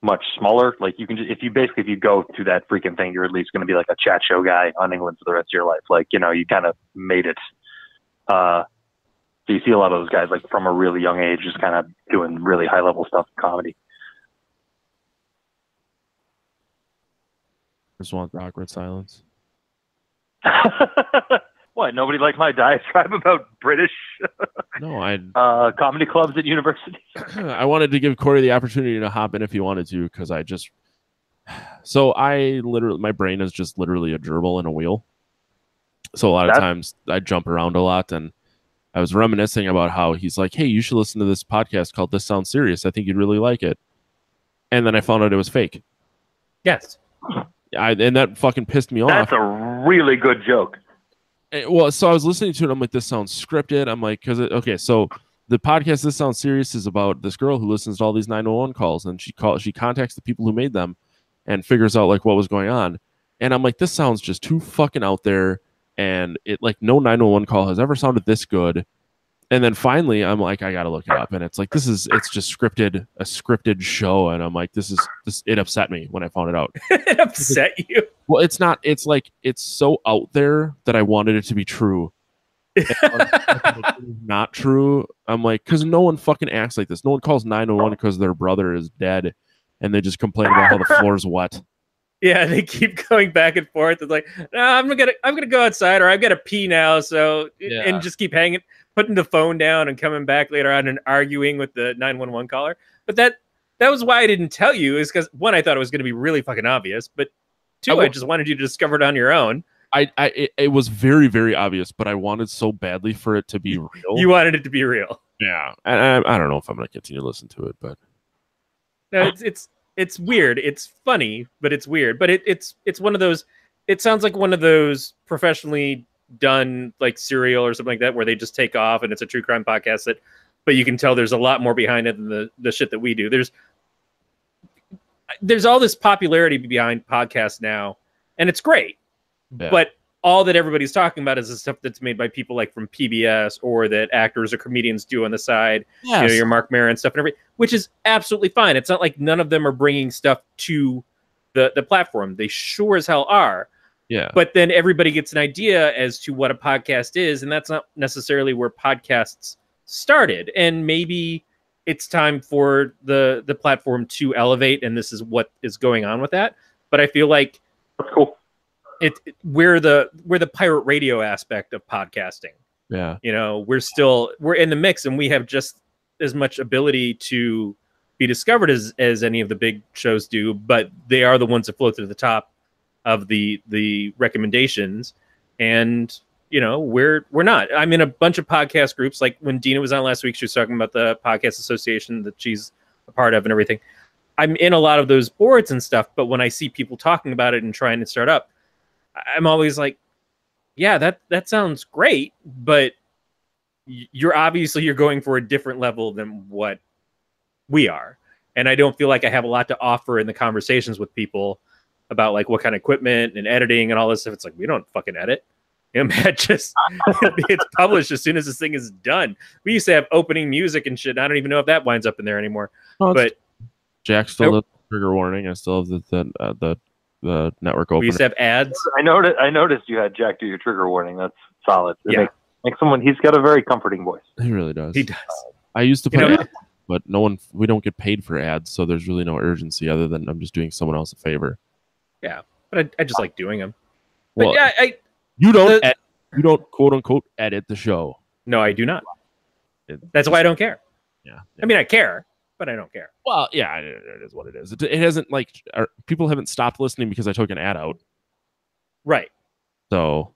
much smaller. Like you can just, if you go to that freaking thing, you're at least going to be like a chat show guy on England for the rest of your life. Like, you kind of made it. So you see a lot of those guys like from a really young age, just kind of doing really high level stuff in comedy. Just want the awkward silence. What? Nobody liked my diatribe about British comedy clubs at universities? I wanted to give Corey the opportunity to hop in if he wanted to, because my brain is just literally a gerbil in a wheel. So a lot of times I jump around a lot, and I was reminiscing about how he's like, hey, you should listen to this podcast called This Sounds Serious. I think you'd really like it. And then I found out it was fake. Yes. And that fucking pissed me off. That's a really good joke. Well, so I was listening to it. I'm like, this sounds scripted. I'm like, so the podcast This Sounds Serious is about this girl who listens to all these 911 calls, and she contacts the people who made them and figures out like what was going on. And I'm like, this sounds just too fucking out there. And it like no 911 call has ever sounded this good. And then finally I'm like, I gotta look it up. And it's like, it's just a scripted show. And I'm like, it upset me when I found it out. It upset you? Well, it's not, it's like, it's so out there that I wanted it to be true. Not true. I'm like, because no one fucking acts like this. No one calls 911 because their brother is dead and they just complain about how the floor's wet. Yeah, they keep going back and forth. It's like, no, I'm gonna go outside, or I've got to pee now. So and just keep putting the phone down and coming back later on and arguing with the 911 caller. But that was why I didn't tell you, is because one, I thought it was going to be really fucking obvious, but two, I just wanted you to discover it on your own. It was very, very obvious, but I wanted so badly for it to be real. You wanted it to be real. Yeah, and I don't know if I'm gonna continue to listen to it, but no, it's weird. It's funny, but it's weird. But it's one of those. It sounds like one of those professionally done like Serial or something like that, where they just take off and it's a true crime podcast. But you can tell there's a lot more behind it than the shit that we do. There's all this popularity behind podcasts now, and it's great. Yeah. But all that everybody's talking about is the stuff that's made by people like from PBS, or that actors or comedians do on the side. Yes. Your Mark Maron stuff and everything, which is absolutely fine. It's not like none of them are bringing stuff to the platform. They sure as hell are. Yeah. But then everybody gets an idea as to what a podcast is, and that's not necessarily where podcasts started. And maybe it's time for the platform to elevate, and this is what is going on with that. But I feel like that's cool. We're the pirate radio aspect of podcasting. Yeah. We're in the mix, and we have just as much ability to be discovered as any of the big shows do, but they are the ones that float to the top of the recommendations. And we're not. I'm in a bunch of podcast groups. Like when Dina was on last week, she was talking about the podcast association that she's a part of and everything. I'm in a lot of those boards and stuff, but when I see people talking about it and trying to start up, I'm always like, yeah, that sounds great, but you're going for a different level than what we are. And I don't feel like I have a lot to offer in the conversations with people about like what kind of equipment and editing and all this stuff. It's like, we don't fucking edit. Matt just it's published as soon as this thing is done. We used to have opening music and shit. I don't even know if that winds up in there anymore. But Jack still has trigger warning. I still have the network open. We used to have ads. I noticed you had Jack do your trigger warning. That's solid. Makes someone. He's got a very comforting voice. He really does. He does. I used to put ads, but we don't get paid for ads, so there's really no urgency other than I'm just doing someone else a favor. Yeah, but I just like doing them. Well, but you don't quote unquote edit the show. No, I do not. That's why I don't care. Yeah. I mean, I care, but I don't care. Well, yeah, it is what it is. It hasn't people haven't stopped listening because I took an ad out. Right. So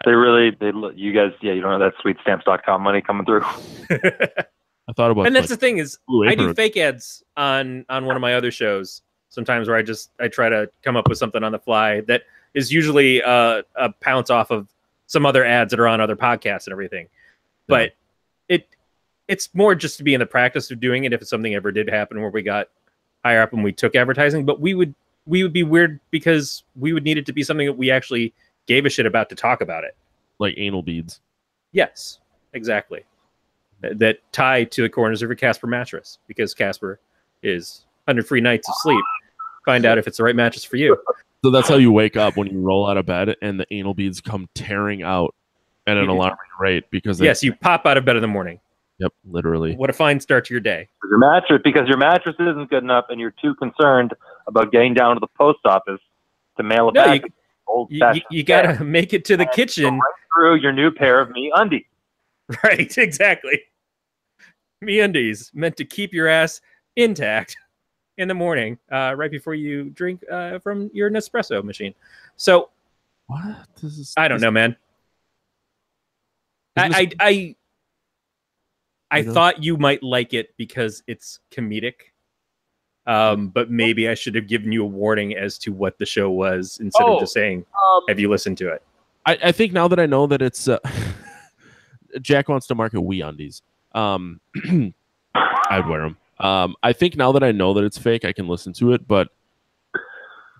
You guys, yeah, you don't have that sweetstamps.com money coming through. I thought about, and that's the thing is, Blue I do Apron. fake ads on one of my other shows sometimes, where I try to come up with something on the fly that is usually a pounce off of some other ads that are on other podcasts and everything. But it's more just to be in the practice of doing it if something ever did happen where we got higher up and we took advertising. But we would be weird because we would need it to be something that we actually gave a shit about to talk about it. Like anal beads. Yes, exactly. That tie to the corners of your Casper mattress, because Casper is 100 free nights of sleep. Find out if it's the right mattress for you. So that's how you wake up when you roll out of bed and the anal beads come tearing out at an alarming rate because yes, you pop out of bed in the morning. Yep, literally. What a fine start to your day. Because your mattress isn't good enough, and you're too concerned about getting down to the post office to mail it back. You gotta make it to the kitchen. Right through your new pair of MeUndies. Right, exactly. MeUndies, meant to keep your ass intact in the morning, right before you drink from your Nespresso machine. So, what? I don't know, man. I thought you might like it because it's comedic. But maybe I should have given you a warning as to what the show was instead of just saying, have you listened to it? I think now that I know that it's Jack wants to market MeUndies. I'd wear them. I think now that I know that it's fake, I can listen to it, but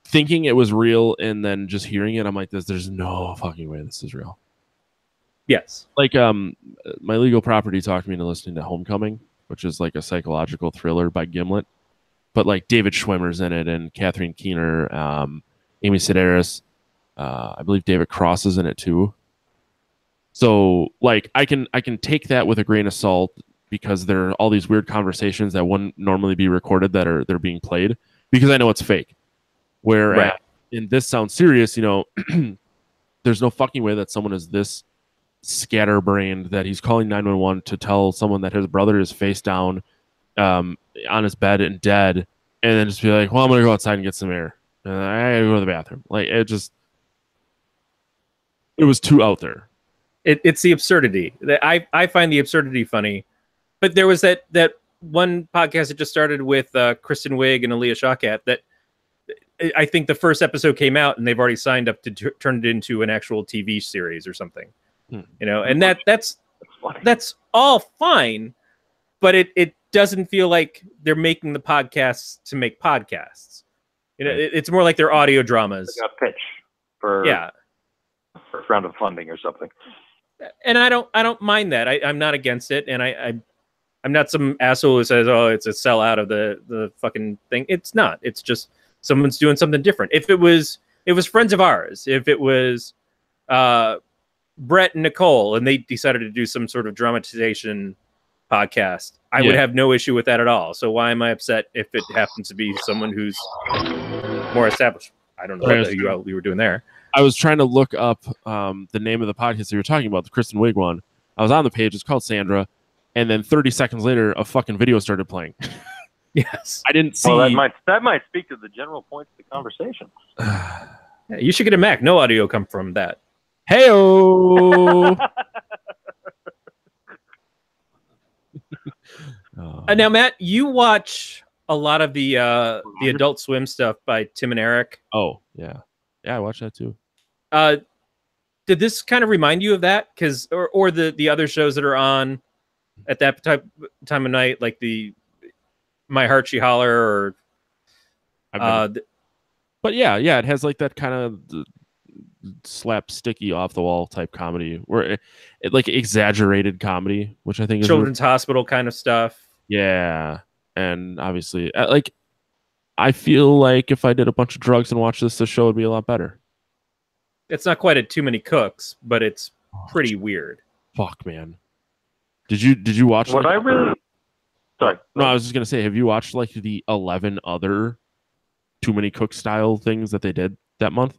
thinking it was real and then just hearing it, I'm like, there's no fucking way this is real. Yes. Like, my legal property talked me into listening to Homecoming, which is like a psychological thriller by Gimlet. But like David Schwimmer's in it and Catherine Keener, Amy Sedaris, I believe David Cross is in it too. So like I can take that with a grain of salt because there are all these weird conversations that wouldn't normally be recorded they're being played because I know it's fake. Whereas in This Sounds Serious, you know, there's no fucking way that someone is this scatterbrained that he's calling 911 to tell someone that his brother is face down on his bed and dead, and then just be like, well, I'm gonna go outside and get some air. I gotta go to the bathroom. Like it was too out there. It's the absurdity. I find the absurdity funny. But there was that one podcast that just started with Kristen Wiig and Aaliyah Shawkat that I think the first episode came out and they've already signed up to turn it into an actual TV series or something. You know, and that's all fine, but it doesn't feel like they're making the podcasts to make podcasts. You know, it's more like they're audio dramas. Like a pitch for first round of funding or something. And I don't mind that. I'm not against it, and I'm not some asshole who says, "Oh, it's a sellout of the fucking thing." It's not. It's just someone's doing something different. If it was friends of ours, if it was Brett and Nicole, and they decided to do some sort of dramatization podcast, I would have no issue with that at all. So why am I upset if it happens to be someone who's more established? I don't know what you were doing there. I was trying to look up the name of the podcast you were talking about, the Kristen Wiig one. I was on the page. It's called Sandra. And then 30 seconds later, a fucking video started playing. Yes. I didn't see. Well, that might speak to the general points of the conversation. Yeah, you should get a Mac. No audio come from that. Hey-o! Now, Matt, you watch a lot of the Adult Swim stuff by Tim and Eric. Oh, yeah. Yeah, I watched that too. Did this kind of remind you of that? Or the other shows that are on at that time of night, like the My Heart She Holler, or but yeah, it has like that kind of slapsticky, off the wall type comedy, where it like exaggerated comedy, which I think is Children's Hospital kind of stuff. Yeah, and obviously, like I feel like if I did a bunch of drugs and watched this show would be a lot better. It's not quite a Too Many Cooks, but it's pretty weird. Fuck, man. Did you watch? What I really sorry. No, I was just gonna say, have you watched like the 11 other Too Many Cooks style things that they did that month?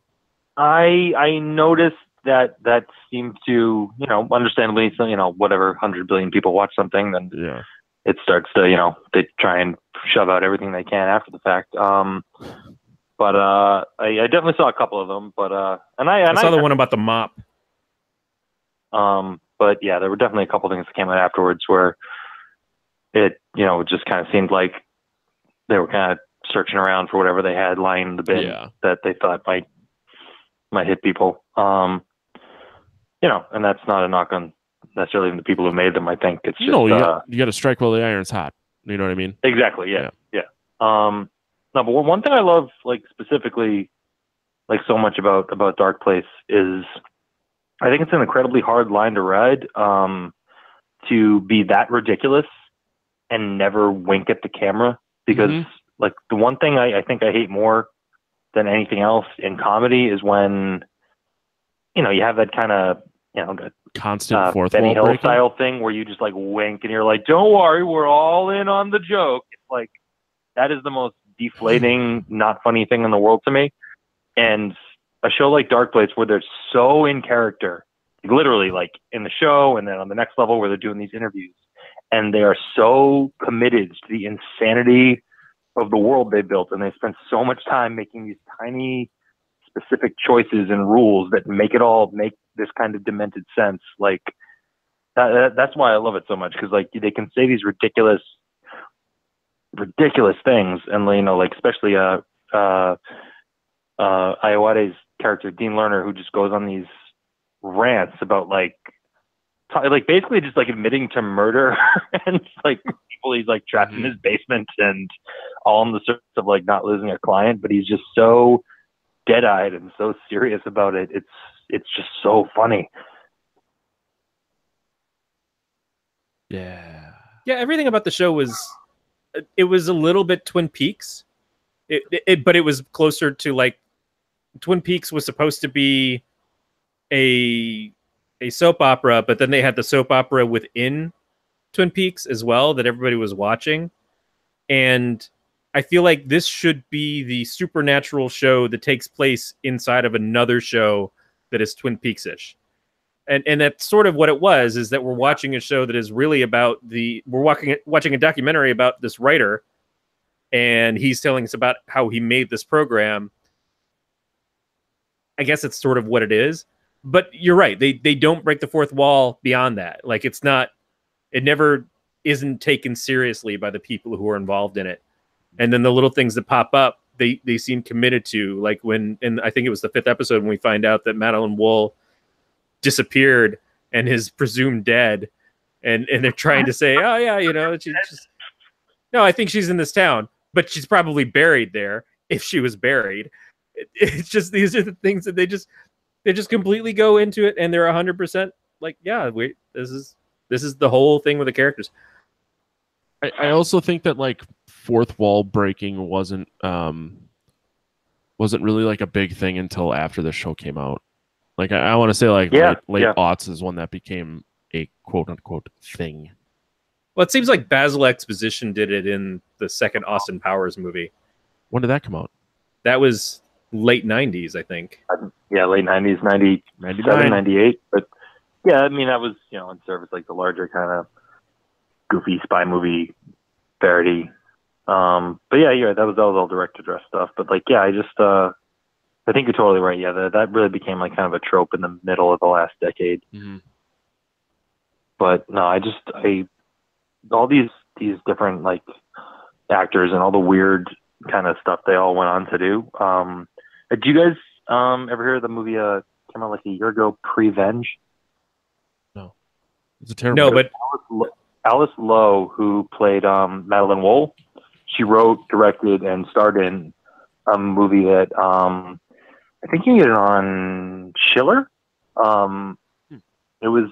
I noticed that seemed to, you know, understandably, so, you know, whatever 100 billion people watch something, then it starts to, you know, they try and shove out everything they can after the fact. But I definitely saw a couple of them. But I saw the one about the mop. But yeah, there were definitely a couple things that came out afterwards where it, just kind of seemed like they were kind of searching around for whatever they had lying in the bin that they thought might hit people. And that's not a knock on necessarily the people who made them. I think it's just you got to strike while the iron's hot. You know what I mean? Exactly. Yeah. No, but one thing I love, like specifically, like so much about Darkplace is, I think it's an incredibly hard line to ride. To be that ridiculous and never wink at the camera, because like the one thing I think I hate more than anything else in comedy is when you have that kind of constant fourth Benny wall Hill breaking style thing where you just like wink and you're like, don't worry, we're all in on the joke. It's like, that is the most deflating, not funny thing in the world to me. And a show like Darkplace, where they're so in character, literally like in the show and then on the next level where they're doing these interviews, and they are so committed to the insanity of the world they built, and they spent so much time making these tiny specific choices and rules that make this kind of demented sense. Like that's why I love it so much, because like they can say these ridiculous things, and like especially Iowade's character Dean Lerner, who just goes on these rants about like basically just like admitting to murder and like people he's like trapped in his basement and all in the service of like not losing a client, but he's just so dead-eyed and so serious about it. It's just so funny. Yeah, everything about the show was a little bit Twin Peaks, but it was closer to like Twin Peaks was supposed to be a soap opera, but then they had the soap opera within Twin Peaks as well that everybody was watching. And I feel like this should be the supernatural show that takes place inside of another show that is Twin Peaks-ish. And that's sort of what it was, is that we're watching a show that is really about we're watching a documentary about this writer, and he's telling us about how he made this program. I guess it's sort of what it is. But you're right. They don't break the fourth wall beyond that. Like it never isn't taken seriously by the people who are involved in it. And then the little things that pop up, they seem committed to. Like and I think it was the 5th episode when we find out that Madeline Wool disappeared and is presumed dead. And they're trying to say, oh yeah, no, I think she's in this town, but she's probably buried there if she was buried. It's just, these are the things that they just completely go into it, and they're 100% like, yeah, this is the whole thing with the characters. I also think that like fourth wall breaking wasn't really like a big thing until after the show came out. Like I want to say like late aughts is when that became a quote unquote thing. Well, it seems like Basil Exposition did it in the second Austin Powers movie. When did that come out? That was late 90s, I think. Late 90s, 97, 98. But yeah, I mean, that was, in service like the larger kind of goofy spy movie parody. But yeah, that was all direct address stuff. But like, yeah, I think you're totally right. Yeah, that really became like kind of a trope in the middle of the last decade. Mm-hmm. But no, all these different like actors and all the weird kind of stuff they all went on to do. Did you guys ever hear of the movie came out like a year ago, Prevenge? No, it's a terrible. No, but Alice Lowe, who played Madeline Wool, she wrote, directed, and starred in a movie that I think you get it on Schiller. It was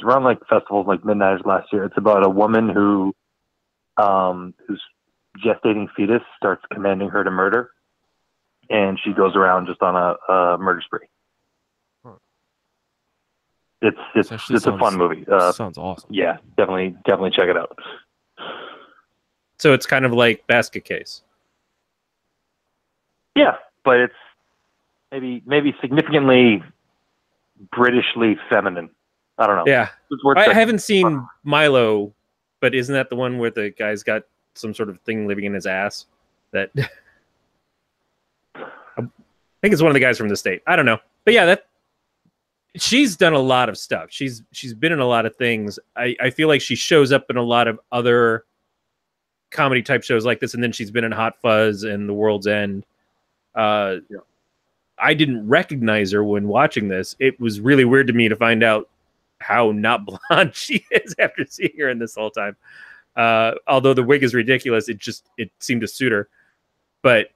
around like festivals like Midnighters last year. It's about a woman whose gestating fetus starts commanding her to murder, and she goes around just on a murder spree. It's a fun movie. Sounds awesome. Yeah, definitely check it out. So it's kind of like Basket Case. Yeah, but it's maybe significantly Britishly feminine. I don't know. Yeah, I haven't seen Milo, but isn't that the one where the guy's got some sort of thing living in his ass? That I think it's one of the guys from the state. I don't know, but yeah, she's done a lot of stuff. She's been in a lot of things. I feel like she shows up in a lot of other comedy type shows like this, and then she's been in Hot Fuzz and The World's End. I didn't recognize her when watching this. It was really weird to me to find out how not blonde she is after seeing her in this whole time. Although the wig is ridiculous, it seemed to suit her. But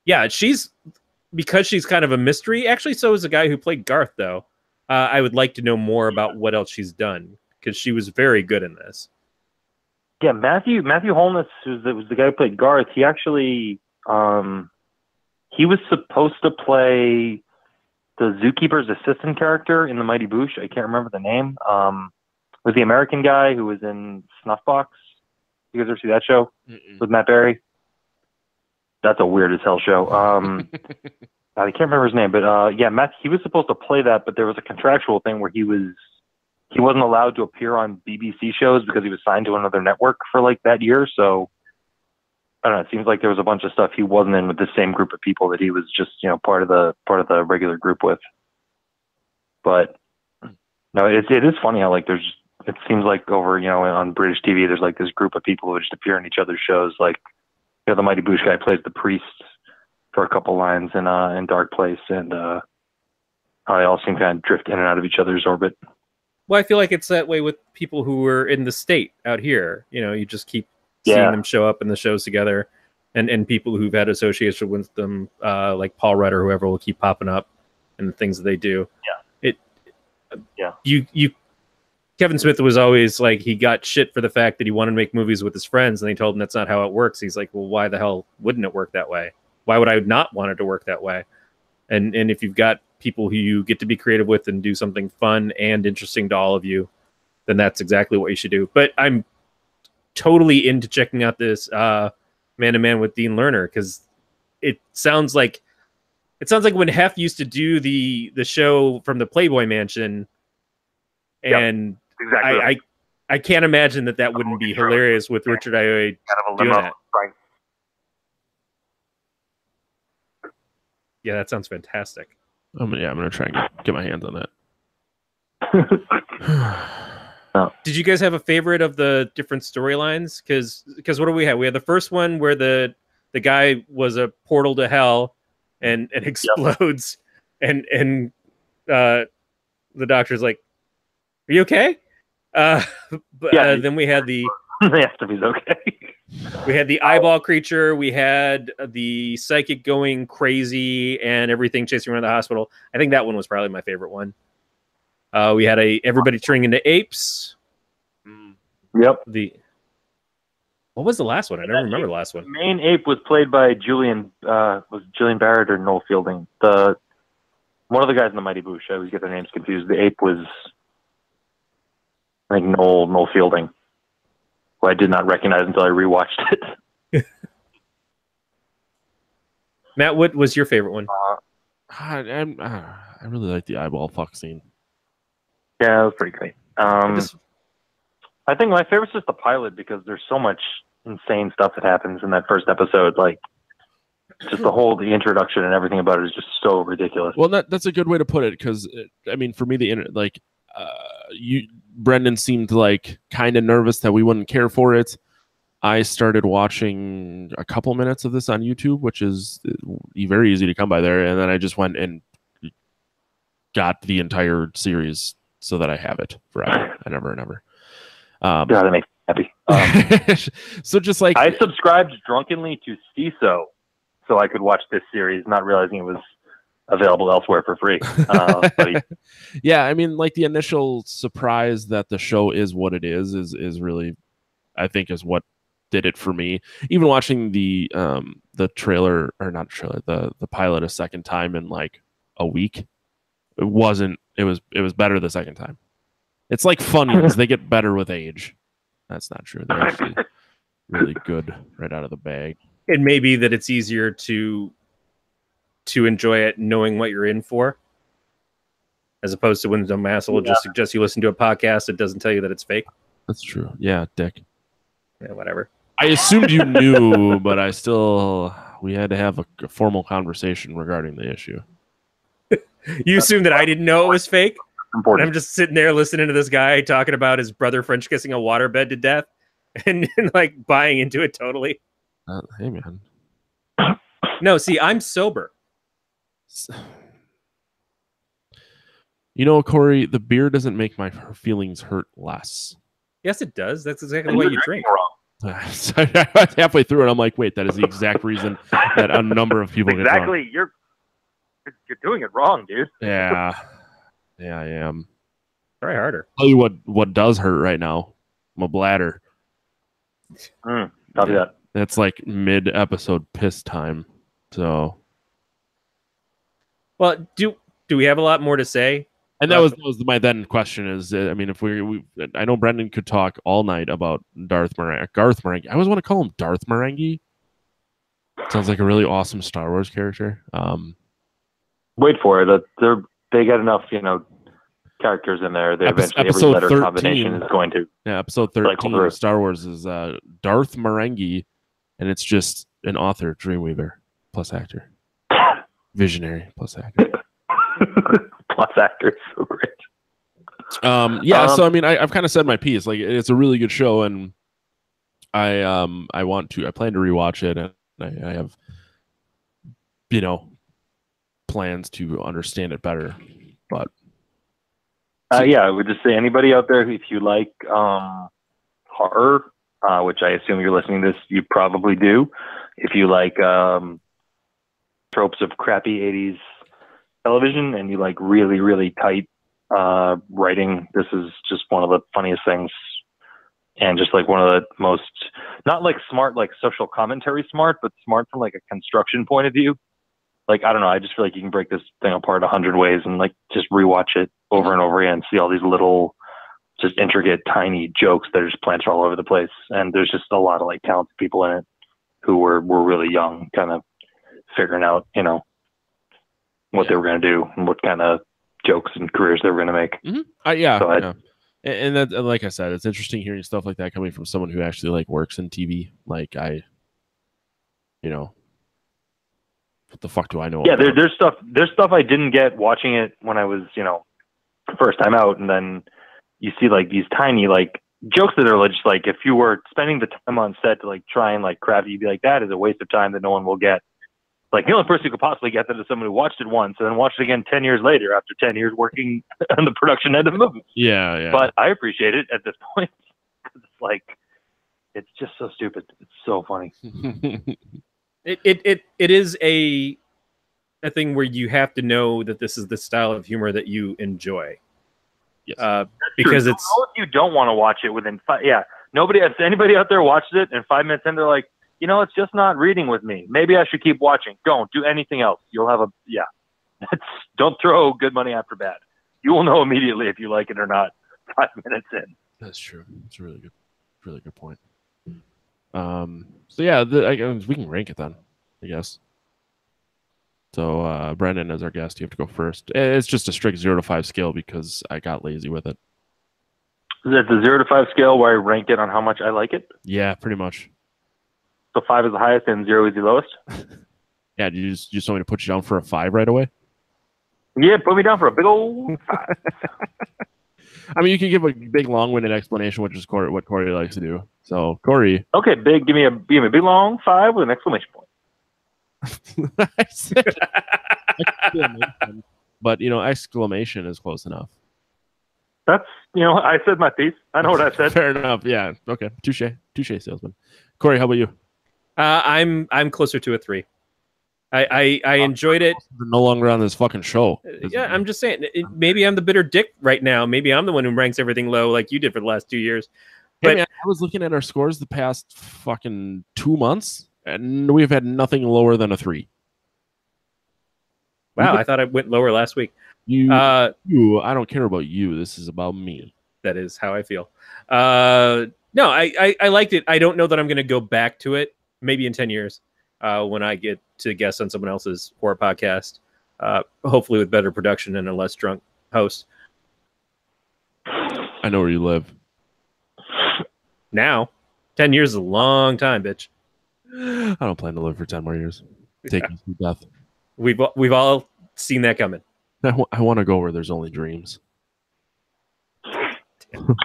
yeah, because she's kind of a mystery. Actually, so is the guy who played Garth, though. I would like to know more about what else she's done, because she was very good in this. Yeah, Matthew Holness, was the guy who played Garth. He actually he was supposed to play the zookeeper's assistant character in The Mighty Boosh. I can't remember the name. Was the American guy who was in Snuffbox. You guys ever see that show with Matt Berry? That's a weird as hell show. I can't remember his name, but yeah, Matt. He was supposed to play that, but there was a contractual thing where he wasn't allowed to appear on BBC shows because he was signed to another network for like that year. So I don't know. It seems like there was a bunch of stuff he wasn't in with the same group of people that he was just, you know, part of the regular group with. But no, it is funny how like it seems like over, you know, on British TV, there's like this group of people who just appear in each other's shows. Like, you know, the Mighty Boosh guy plays the priest for a couple lines in Darkplace, and how they all seem kind of drift in and out of each other's orbit. Well, I feel like it's that way with people who were in the state out here. You know, you just keep seeing them show up in the shows together, and people who've had association with them, like Paul Rudd or whoever, will keep popping up in the things that they do. Kevin Smith was always like, he got shit for the fact that he wanted to make movies with his friends, and they told him that's not how it works. He's like, well, why the hell wouldn't it work that way? Why would I not want it to work that way? And if you've got people who you get to be creative with and do something fun and interesting to all of you, then that's exactly what you should do. But I'm totally into checking out this Man to Man with Dean Lerner, because it sounds like when Hef used to do the show from the Playboy Mansion, and exactly. I can't imagine that wouldn't be hilarious with Richard Ayoade doing that. Right. Yeah, that sounds fantastic. I'm gonna try and get my hands on that. Did you guys have a favorite of the different storylines? Because what do we have? We had the first one where the guy was a portal to hell and explodes, and the doctor's like, "Are you okay?" Then we had the they asked if he's okay. We had the eyeball creature. We had the psychic going crazy and everything chasing around the hospital. I think that one was probably my favorite one. We had everybody turning into apes. Yep. What was the last one? I don't remember the last one. The main ape was played by Julian Barrett or Noel Fielding. One of the guys in the Mighty Boosh. I always get their names confused. The ape was, I think, Noel Fielding, who I did not recognize until I rewatched it. Matt, what was your favorite one? I really like the eyeball fuck scene. Yeah, it was pretty great. I think my favorite's just the pilot, because there's so much insane stuff that happens in that first episode. Like, just the introduction and everything about it is just so ridiculous. Well, that's a good way to put it, because I mean, for me, Brendan seemed like kind of nervous that we wouldn't care for it. I started watching a couple minutes of this on YouTube, which is very easy to come by there, and then I just went and got the entire series so that I have it forever and ever and ever. God, that makes me happy. So just like I subscribed drunkenly to CISO so I could watch this series, not realizing it was available elsewhere for free. Yeah, I mean, like, the initial surprise that the show is what it is really, I think, is what did it for me. Even watching the trailer, or not trailer, the pilot a second time in like a week, it was better the second time. It's like Funyuns. They get better with age. That's not true. They're actually really good right out of the bag. It may be that it's easier to enjoy it knowing what you're in for, as opposed to when some asshole just suggests you listen to a podcast that doesn't tell you that it's fake. That's true. Yeah, dick. Yeah, whatever. I assumed you knew, but we had to have a formal conversation regarding the issue. You assume that I didn't know it was fake? And Important. I'm just sitting there listening to this guy talking about his brother French kissing a waterbed to death and like buying into it totally. Hey, man. No, see, I'm sober. You know, Corey, the beer doesn't make my feelings hurt less. Yes, it does. That's exactly And why you're you drink. wrong. So halfway through it, I'm like, wait, that is the exact reason that a number of people get drunk. Exactly. You're doing it wrong, dude. Yeah, I am. Try harder. Tell you what does hurt right now, my bladder. Copy that. That's like mid-episode piss time. So, Well, do we have a lot more to say? and that was my then question is, I mean, if I know Brendan could talk all night about Garth Marenghi. I always want to call him Darth Marenghi. Sounds like a really awesome Star Wars character. Wait for it. They got enough, characters in there. They eventually every letter 13. combination is going to. Yeah, episode 13 of Star Wars is Darth Marenghi, and it's just an author, Dreamweaver, plus actor. Visionary, plus actor. Plus actor is so great. So I mean, I've kind of said my piece. Like, it's a really good show, and I plan to rewatch it, and I have, plans to understand it better. But I would just say anybody out there, if you like horror, which I assume you're listening to this, you probably do. If you like tropes of crappy 80s television and you like really, really tight writing, this is just one of the funniest things. And just like one of the most, not like smart, like social commentary smart, but smart from like a construction point of view. Like, I don't know. I just feel like you can break this thing apart 100 ways and like just rewatch it over and over again and see all these little, just intricate, tiny jokes that are just planted all over the place. And there's just a lot of like talented people in it who were really young, kind of figuring out, what they were going to do and what kind of jokes and careers they were going to make. Mm-hmm. And that, like I said, it's interesting hearing stuff like that coming from someone who actually like works in TV. Like what the fuck do I know? Yeah, there's stuff I didn't get watching it when I was, first time out, and then you see like these tiny like jokes that are just like, if you were spending the time on set to like try and like craft it, you'd be like, that is a waste of time that no one will get. Like the only person who could possibly get that is someone who watched it once and then watched it again 10 years later after 10 years working on the production end of the movie. Yeah. But I appreciate it at this point because it's like, it's just so stupid. It's so funny. It is a thing where you have to know that this is the style of humor that you enjoy. Yes. Because it's, if you don't want to watch it within anybody out there watches it and 5 minutes in, they're like, it's just not reading with me. Maybe I should keep watching. Don't do anything else. You'll have don't throw good money after bad. You will know immediately if you like it or not 5 minutes in. That's true. It's a really good point. So yeah, we can rank it then, I guess. So Brendan, as our guest, you have to go first. It's just a strict 0 to 5 scale because I got lazy with it. Is it the 0 to 5 scale where I rank it on how much I like it? Yeah, pretty much. So 5 is the highest and 0 is the lowest? Yeah, you just want me to put you down for a 5 right away? Yeah, put me down for a big old 5. I mean, you can give a big, long-winded explanation, which is what Corey likes to do. So, Corey. Okay, give me a big long 5 with an exclamation point. I said exclamation, but exclamation is close enough. That's I said my piece. I know what I said. Fair enough. Yeah. Okay. Touche, salesman. Corey, how about you? I'm closer to a 3. I enjoyed it. We're no longer on this fucking show. Yeah, I'm just saying. Maybe I'm the bitter dick right now. Maybe I'm the one who ranks everything low, like you did for the last 2 years. Hey, But man, I was looking at our scores the past fucking 2 months, and we've had nothing lower than a 3. wow, I thought I went lower last week. You, I don't care about you. This is about me. That is how I feel. No, I liked it. I don't know that I'm going to go back to it. Maybe in 10 years when I get to guest on someone else's horror podcast, hopefully with better production and a less drunk host. I know where you live. Now, 10 years is a long time, bitch. I don't plan to live for 10 more years. Take me to death. We've all seen that coming. I want to go where there's only dreams.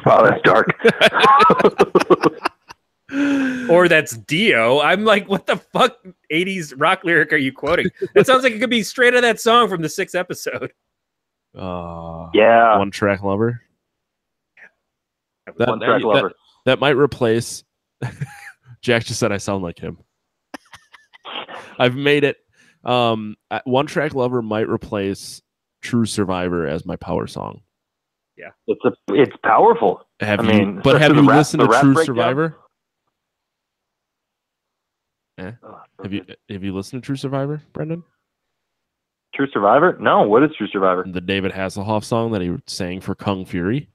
Wow, that's dark. Or that's Dio. I'm like, what the fuck 80s rock lyric are you quoting? That sounds like it could be straight out of that song from the 6th episode. Yeah. One Track Lover. One Track Lover. That might replace. Jack just said I sound like him. I've made it. One Track Lover might replace True Survivor as my power song. Yeah, it's powerful. Have you listened to True Survivor? Have you listened to True Survivor, Brendan? True Survivor? No. What is True Survivor? The David Hasselhoff song that he sang for Kung Fury.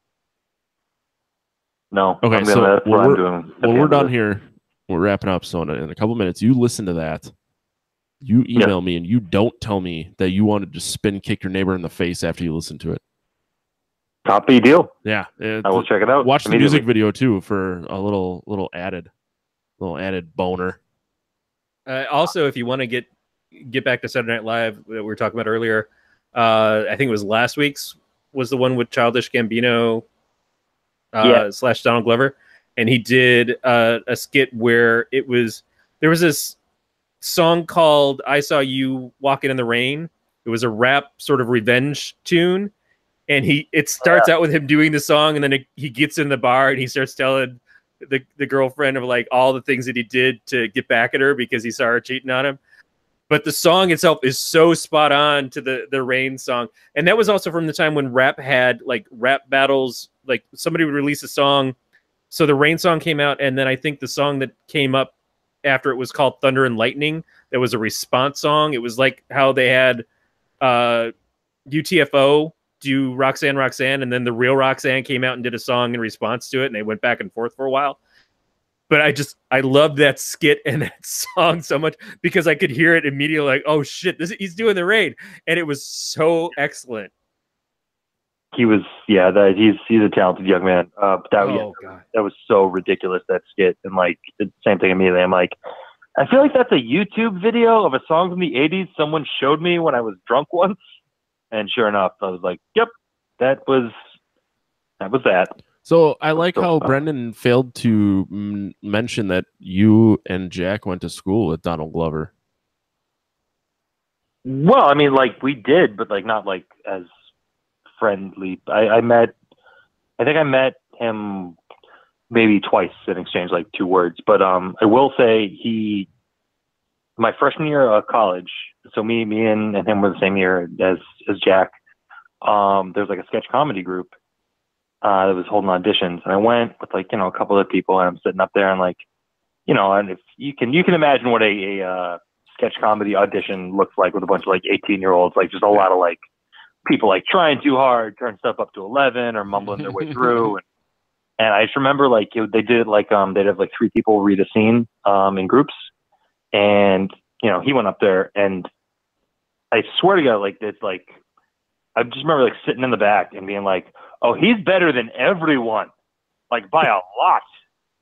No. Okay, so when we're done here, we're wrapping up. So in a couple minutes, you listen to that. You email me and you don't tell me that you wanted to spin kick your neighbor in the face after you listen to it. Copy deal. Yeah, I will check it out. Watch the music video too for a little added boner. Also, if you want to get back to Saturday Night Live that we were talking about earlier, I think it was last week's was the one with Childish Gambino / Donald Glover, and he did a skit where there was this song called "I Saw You Walking in the Rain." It was a rap sort of revenge tune, and it starts out with him doing the song, and then he gets in the bar and he starts telling the girlfriend of like all the things that he did to get back at her because he saw her cheating on him. But the song itself is so spot on to the Rain song. And that was also from the time when rap had like rap battles, like somebody would release a song. So the Rain song came out, and then I think the song that came up after it was called Thunder and Lightning. That was a response song. It was like how they had UTFO do Roxanne, Roxanne, and then the real Roxanne came out and did a song in response to it, and they went back and forth for a while. But I loved that skit and that song so much because I could hear it immediately, like, oh shit, he's doing the Rain, and it was so excellent. He was, he's a talented young man. That was so ridiculous, that skit, and like the same thing immediately. I'm like, I feel like that's a YouTube video of a song from the '80s someone showed me when I was drunk once. And sure enough, I was like, yep, that was that. So I like how Brendan failed to mention that you and Jack went to school with Donald Glover. Well, I mean, like we did, but like not like as friendly. I think I met him maybe twice and exchanged like 2 words. But I will say my freshman year of college, so me and him were the same year as Jack. There's like a sketch comedy group that was holding auditions, and I went with like, a couple of people, and I'm sitting up there and like, and if you can imagine what a sketch comedy audition looks like with a bunch of like 18-year-olds, like just a lot of like people like trying too hard, turn stuff up to 11 or mumbling their way through. And I just remember like they did like they'd have like 3 people read a scene in groups. And, he went up there, and I swear to God, like, it's like, I just remember like sitting in the back and being like, oh, he's better than everyone, like by a lot.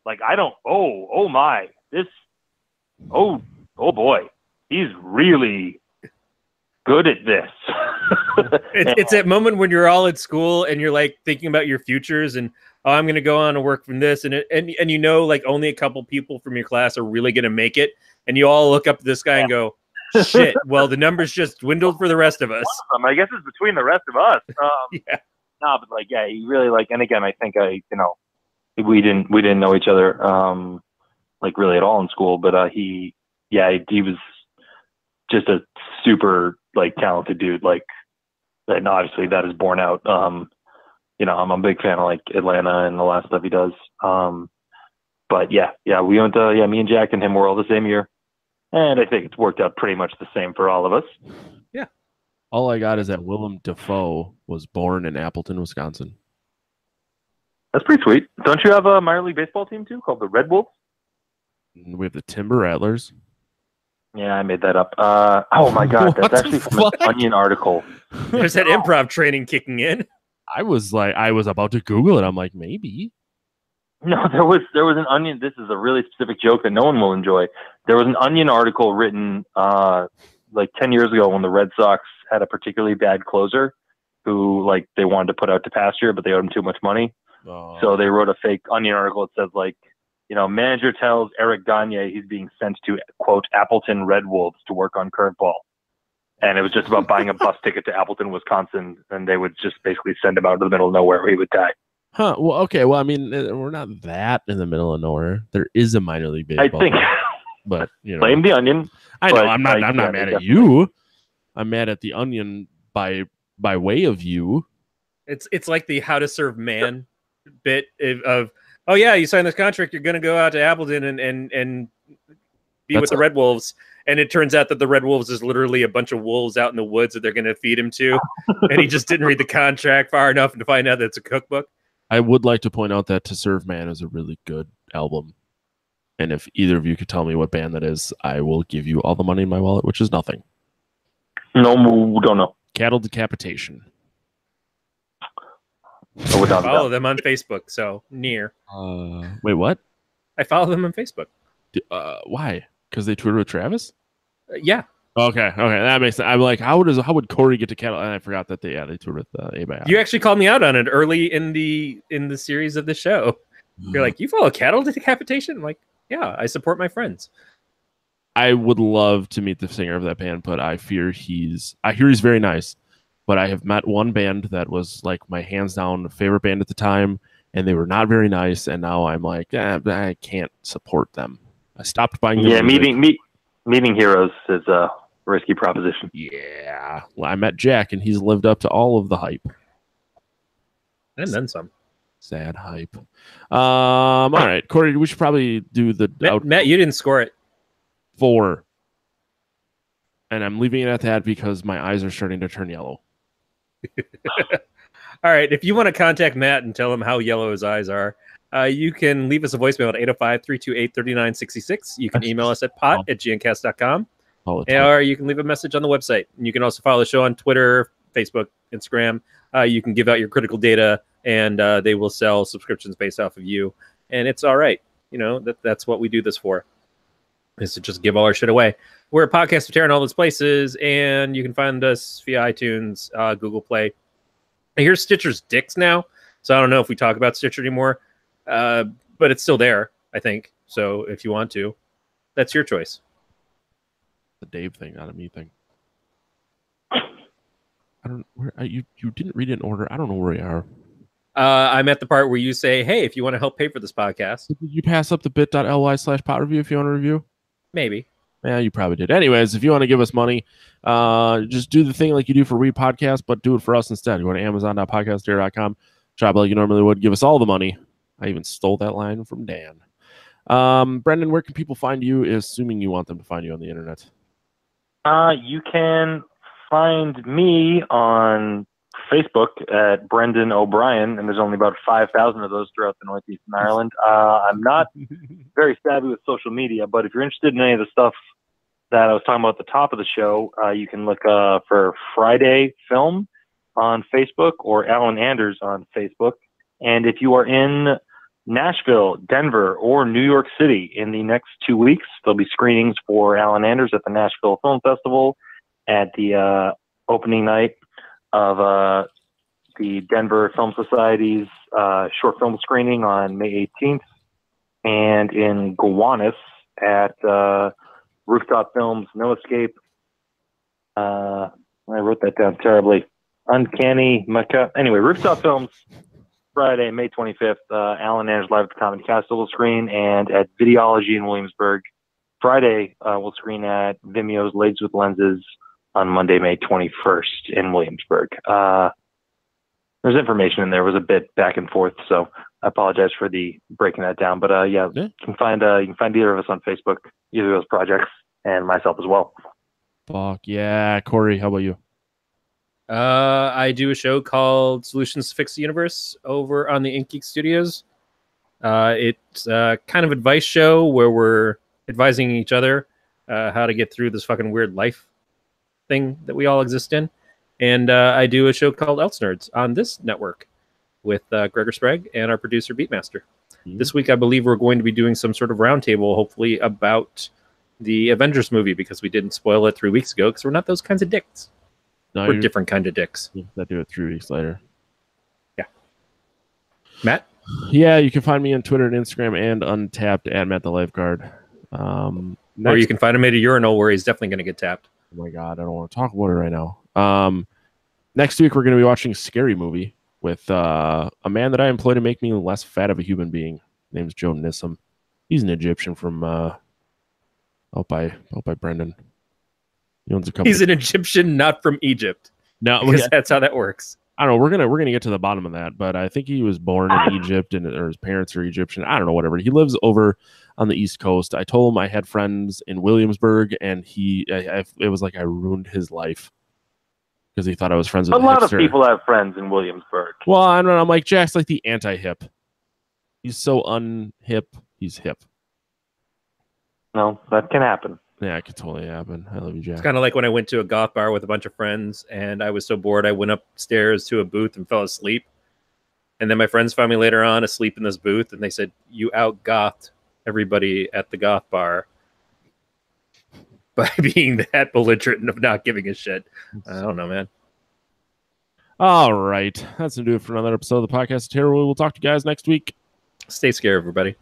Like, I don't, oh my, oh boy, he's really good at this. It's that moment when you're all at school and you're like thinking about your futures and, oh, I'm going to go on and work from this. And like only a couple people from your class are really going to make it. And you all look up to this guy and go, shit, well, the numbers just dwindled for the rest of us. I guess it's between the rest of us. No, but like, yeah, he really like, and again, I think we didn't know each other, like really at all in school, but he was just a super like talented dude. Like, and obviously that is borne out. I'm a big fan of like Atlanta and the last stuff he does. But we went to, me and Jack and him were all the same year. And I think it's worked out pretty much the same for all of us. Yeah. All I got is that Willem Dafoe was born in Appleton, Wisconsin. That's pretty sweet. Don't you have a minor league baseball team too called the Red Wolves? We have the Timber Rattlers. Yeah, I made that up. Oh my God, that's actually from an Onion article. There's that improv training kicking in. I was about to Google it. I'm like, maybe. No, there was an Onion. This is a really specific joke that no one will enjoy. There was an Onion article written like 10 years ago when the Red Sox had a particularly bad closer who like they wanted to put out to pasture, but they owed him too much money. Oh. So they wrote a fake Onion article that says like, you know, manager tells Eric Gagne he's being sent to, quote, Appleton Red Wolves to work on curveball. And it was just about buying a bus ticket to Appleton, Wisconsin, and they would just basically send him out to the middle of nowhere where he would die. Huh. Well, okay. Well, I mean, we're not that in the middle of nowhere. There is a minor league baseball. I think, but you know, blame the Onion. I know. I'm not mad at you. I'm mad at the Onion by way of you. It's like the How to Serve Man bit of oh yeah, you sign this contract, you're gonna go out to Appleton and be with the Red Wolves. And it turns out that the Red Wolves is literally a bunch of wolves out in the woods that they're going to feed him to. And he just didn't read the contract far enough to find out that it's a cookbook. I would like to point out that To Serve Man is a really good album. And if either of you could tell me what band that is, I will give you all the money in my wallet, which is nothing. No, don't know. Cattle Decapitation. I follow them on Facebook, so near. Wait, what? I follow them on Facebook. Why? Because they toured with Travis? Yeah. Okay, that makes sense. I'm like, how would Corey get to Cattle? And I forgot that they toured with A-By. You actually called me out on it early in the series of the show. You're like, you follow Cattle Decapitation? I'm like, yeah, I support my friends. I would love to meet the singer of that band, but I hear he's very nice. But I have met one band that was like my hands down favorite band at the time, and they were not very nice. And now I'm like, I can't support them. I stopped buying their music. Meeting heroes is a risky proposition. Yeah. Well, I met Jack, and he's lived up to all of the hype. And then some. Sad hype. All right, Corey, we should probably do the Matt, you didn't score it. 4. And I'm leaving it at that because my eyes are starting to turn yellow. All right. If you want to contact Matt and tell him how yellow his eyes are, you can leave us a voicemail at 805-328-3966. You can email us at pot@gncast.com. Or you can leave a message on the website. And you can also follow the show on Twitter, Facebook, Instagram. You can give out your critical data, and they will sell subscriptions based off of you. And it's all right. You know, that's what we do this for, is to just give all our shit away. We're a podcast of terror in all those places, and you can find us via iTunes, Google Play. I hear Stitcher's dicks now, so I don't know if we talk about Stitcher anymore, but it's still there, I think. So if you want to, that's your choice. The Dave thing, not a me thing. I don't. You didn't read it in order. I don't know where you are. I'm at the part where you say, "Hey, if you want to help pay for this podcast," did you pass up the bit.ly/pot review if you want to review? Maybe. Yeah, you probably did. Anyways, if you want to give us money, just do the thing like you do for Read Podcast, but do it for us instead. Go to amazon.podcastdair.com, shop like you normally would, give us all the money. I even stole that line from Dan. Brendan, where can people find you, assuming you want them to find you on the internet? You can find me on Facebook at Brendan O'Brien, and there's only about 5,000 of those throughout the Northeast and Ireland. I'm not very savvy with social media, but if you're interested in any of the stuff that I was talking about at the top of the show, you can look for Friday Film on Facebook or Alan Anders on Facebook. And if you are in Nashville, Denver, or New York City in the next 2 weeks, there'll be screenings for Alan Anders at the Nashville Film Festival at the opening night of the Denver Film Society's short film screening on May 18th, and in Gowanus at Rooftop Films No Escape. I wrote that down terribly. Uncanny Macabre. Anyway, Rooftop Films, Friday, May 25th, Alan Anders live at the Comedy Castle screen, and at Videology in Williamsburg. Friday, we'll screen at Vimeo's Ladies with Lenses on Monday, May 21st in Williamsburg. There's information in there. It was a bit back and forth, so I apologize for the breaking that down. But yeah, you can find either of us on Facebook, either of those projects, and myself as well. Fuck yeah, Corey, how about you? I do a show called Solutions to Fix the Universe over on the Ink Geek Studios. It's a kind of advice show where we're advising each other how to get through this fucking weird life thing that we all exist in. And I do a show called Else Nerds on this network with Gregor Sprague and our producer Beatmaster. This week, I believe we're going to be doing some sort of roundtable, hopefully about the Avengers movie because we didn't spoil it 3 weeks ago because we're not those kinds of dicks. No, We're different kind of dicks. That do it 3 weeks later. Yeah. Matt? Yeah, you can find me on Twitter and Instagram and Untapped at Matt the Lifeguard. Or you can find him at a urinal where he's definitely going to get tapped. Oh my God, I don't want to talk about it right now. Next week, we're going to be watching a Scary Movie with a man that I employ to make me less fat of a human being. His name's Joe Nissim. He's an Egyptian from out by Brendan. He owns a company. He's an Egyptian, not from Egypt. No, because that's how that works. I don't know. We're gonna get to the bottom of that, but I think he was born in Egypt or his parents are Egyptian. I don't know, whatever. He lives over on the East Coast. I told him I had friends in Williamsburg, and it was like I ruined his life because he thought I was friends with a lot hipster. of people have friends in Williamsburg. Well, I'm like, Jack's like the anti-hip. He's so unhip. He's hip. No, that can happen. Yeah, it could totally happen. I love you, Jack. It's kind of like when I went to a goth bar with a bunch of friends and I was so bored I went upstairs to a booth and fell asleep. And then my friends found me later on asleep in this booth and they said, you out-gothed everybody at the goth bar by being that belligerent of not giving a shit. I don't know, man. All right. That's going to do it for another episode of the podcast. We'll talk to you guys next week. Stay scared, everybody.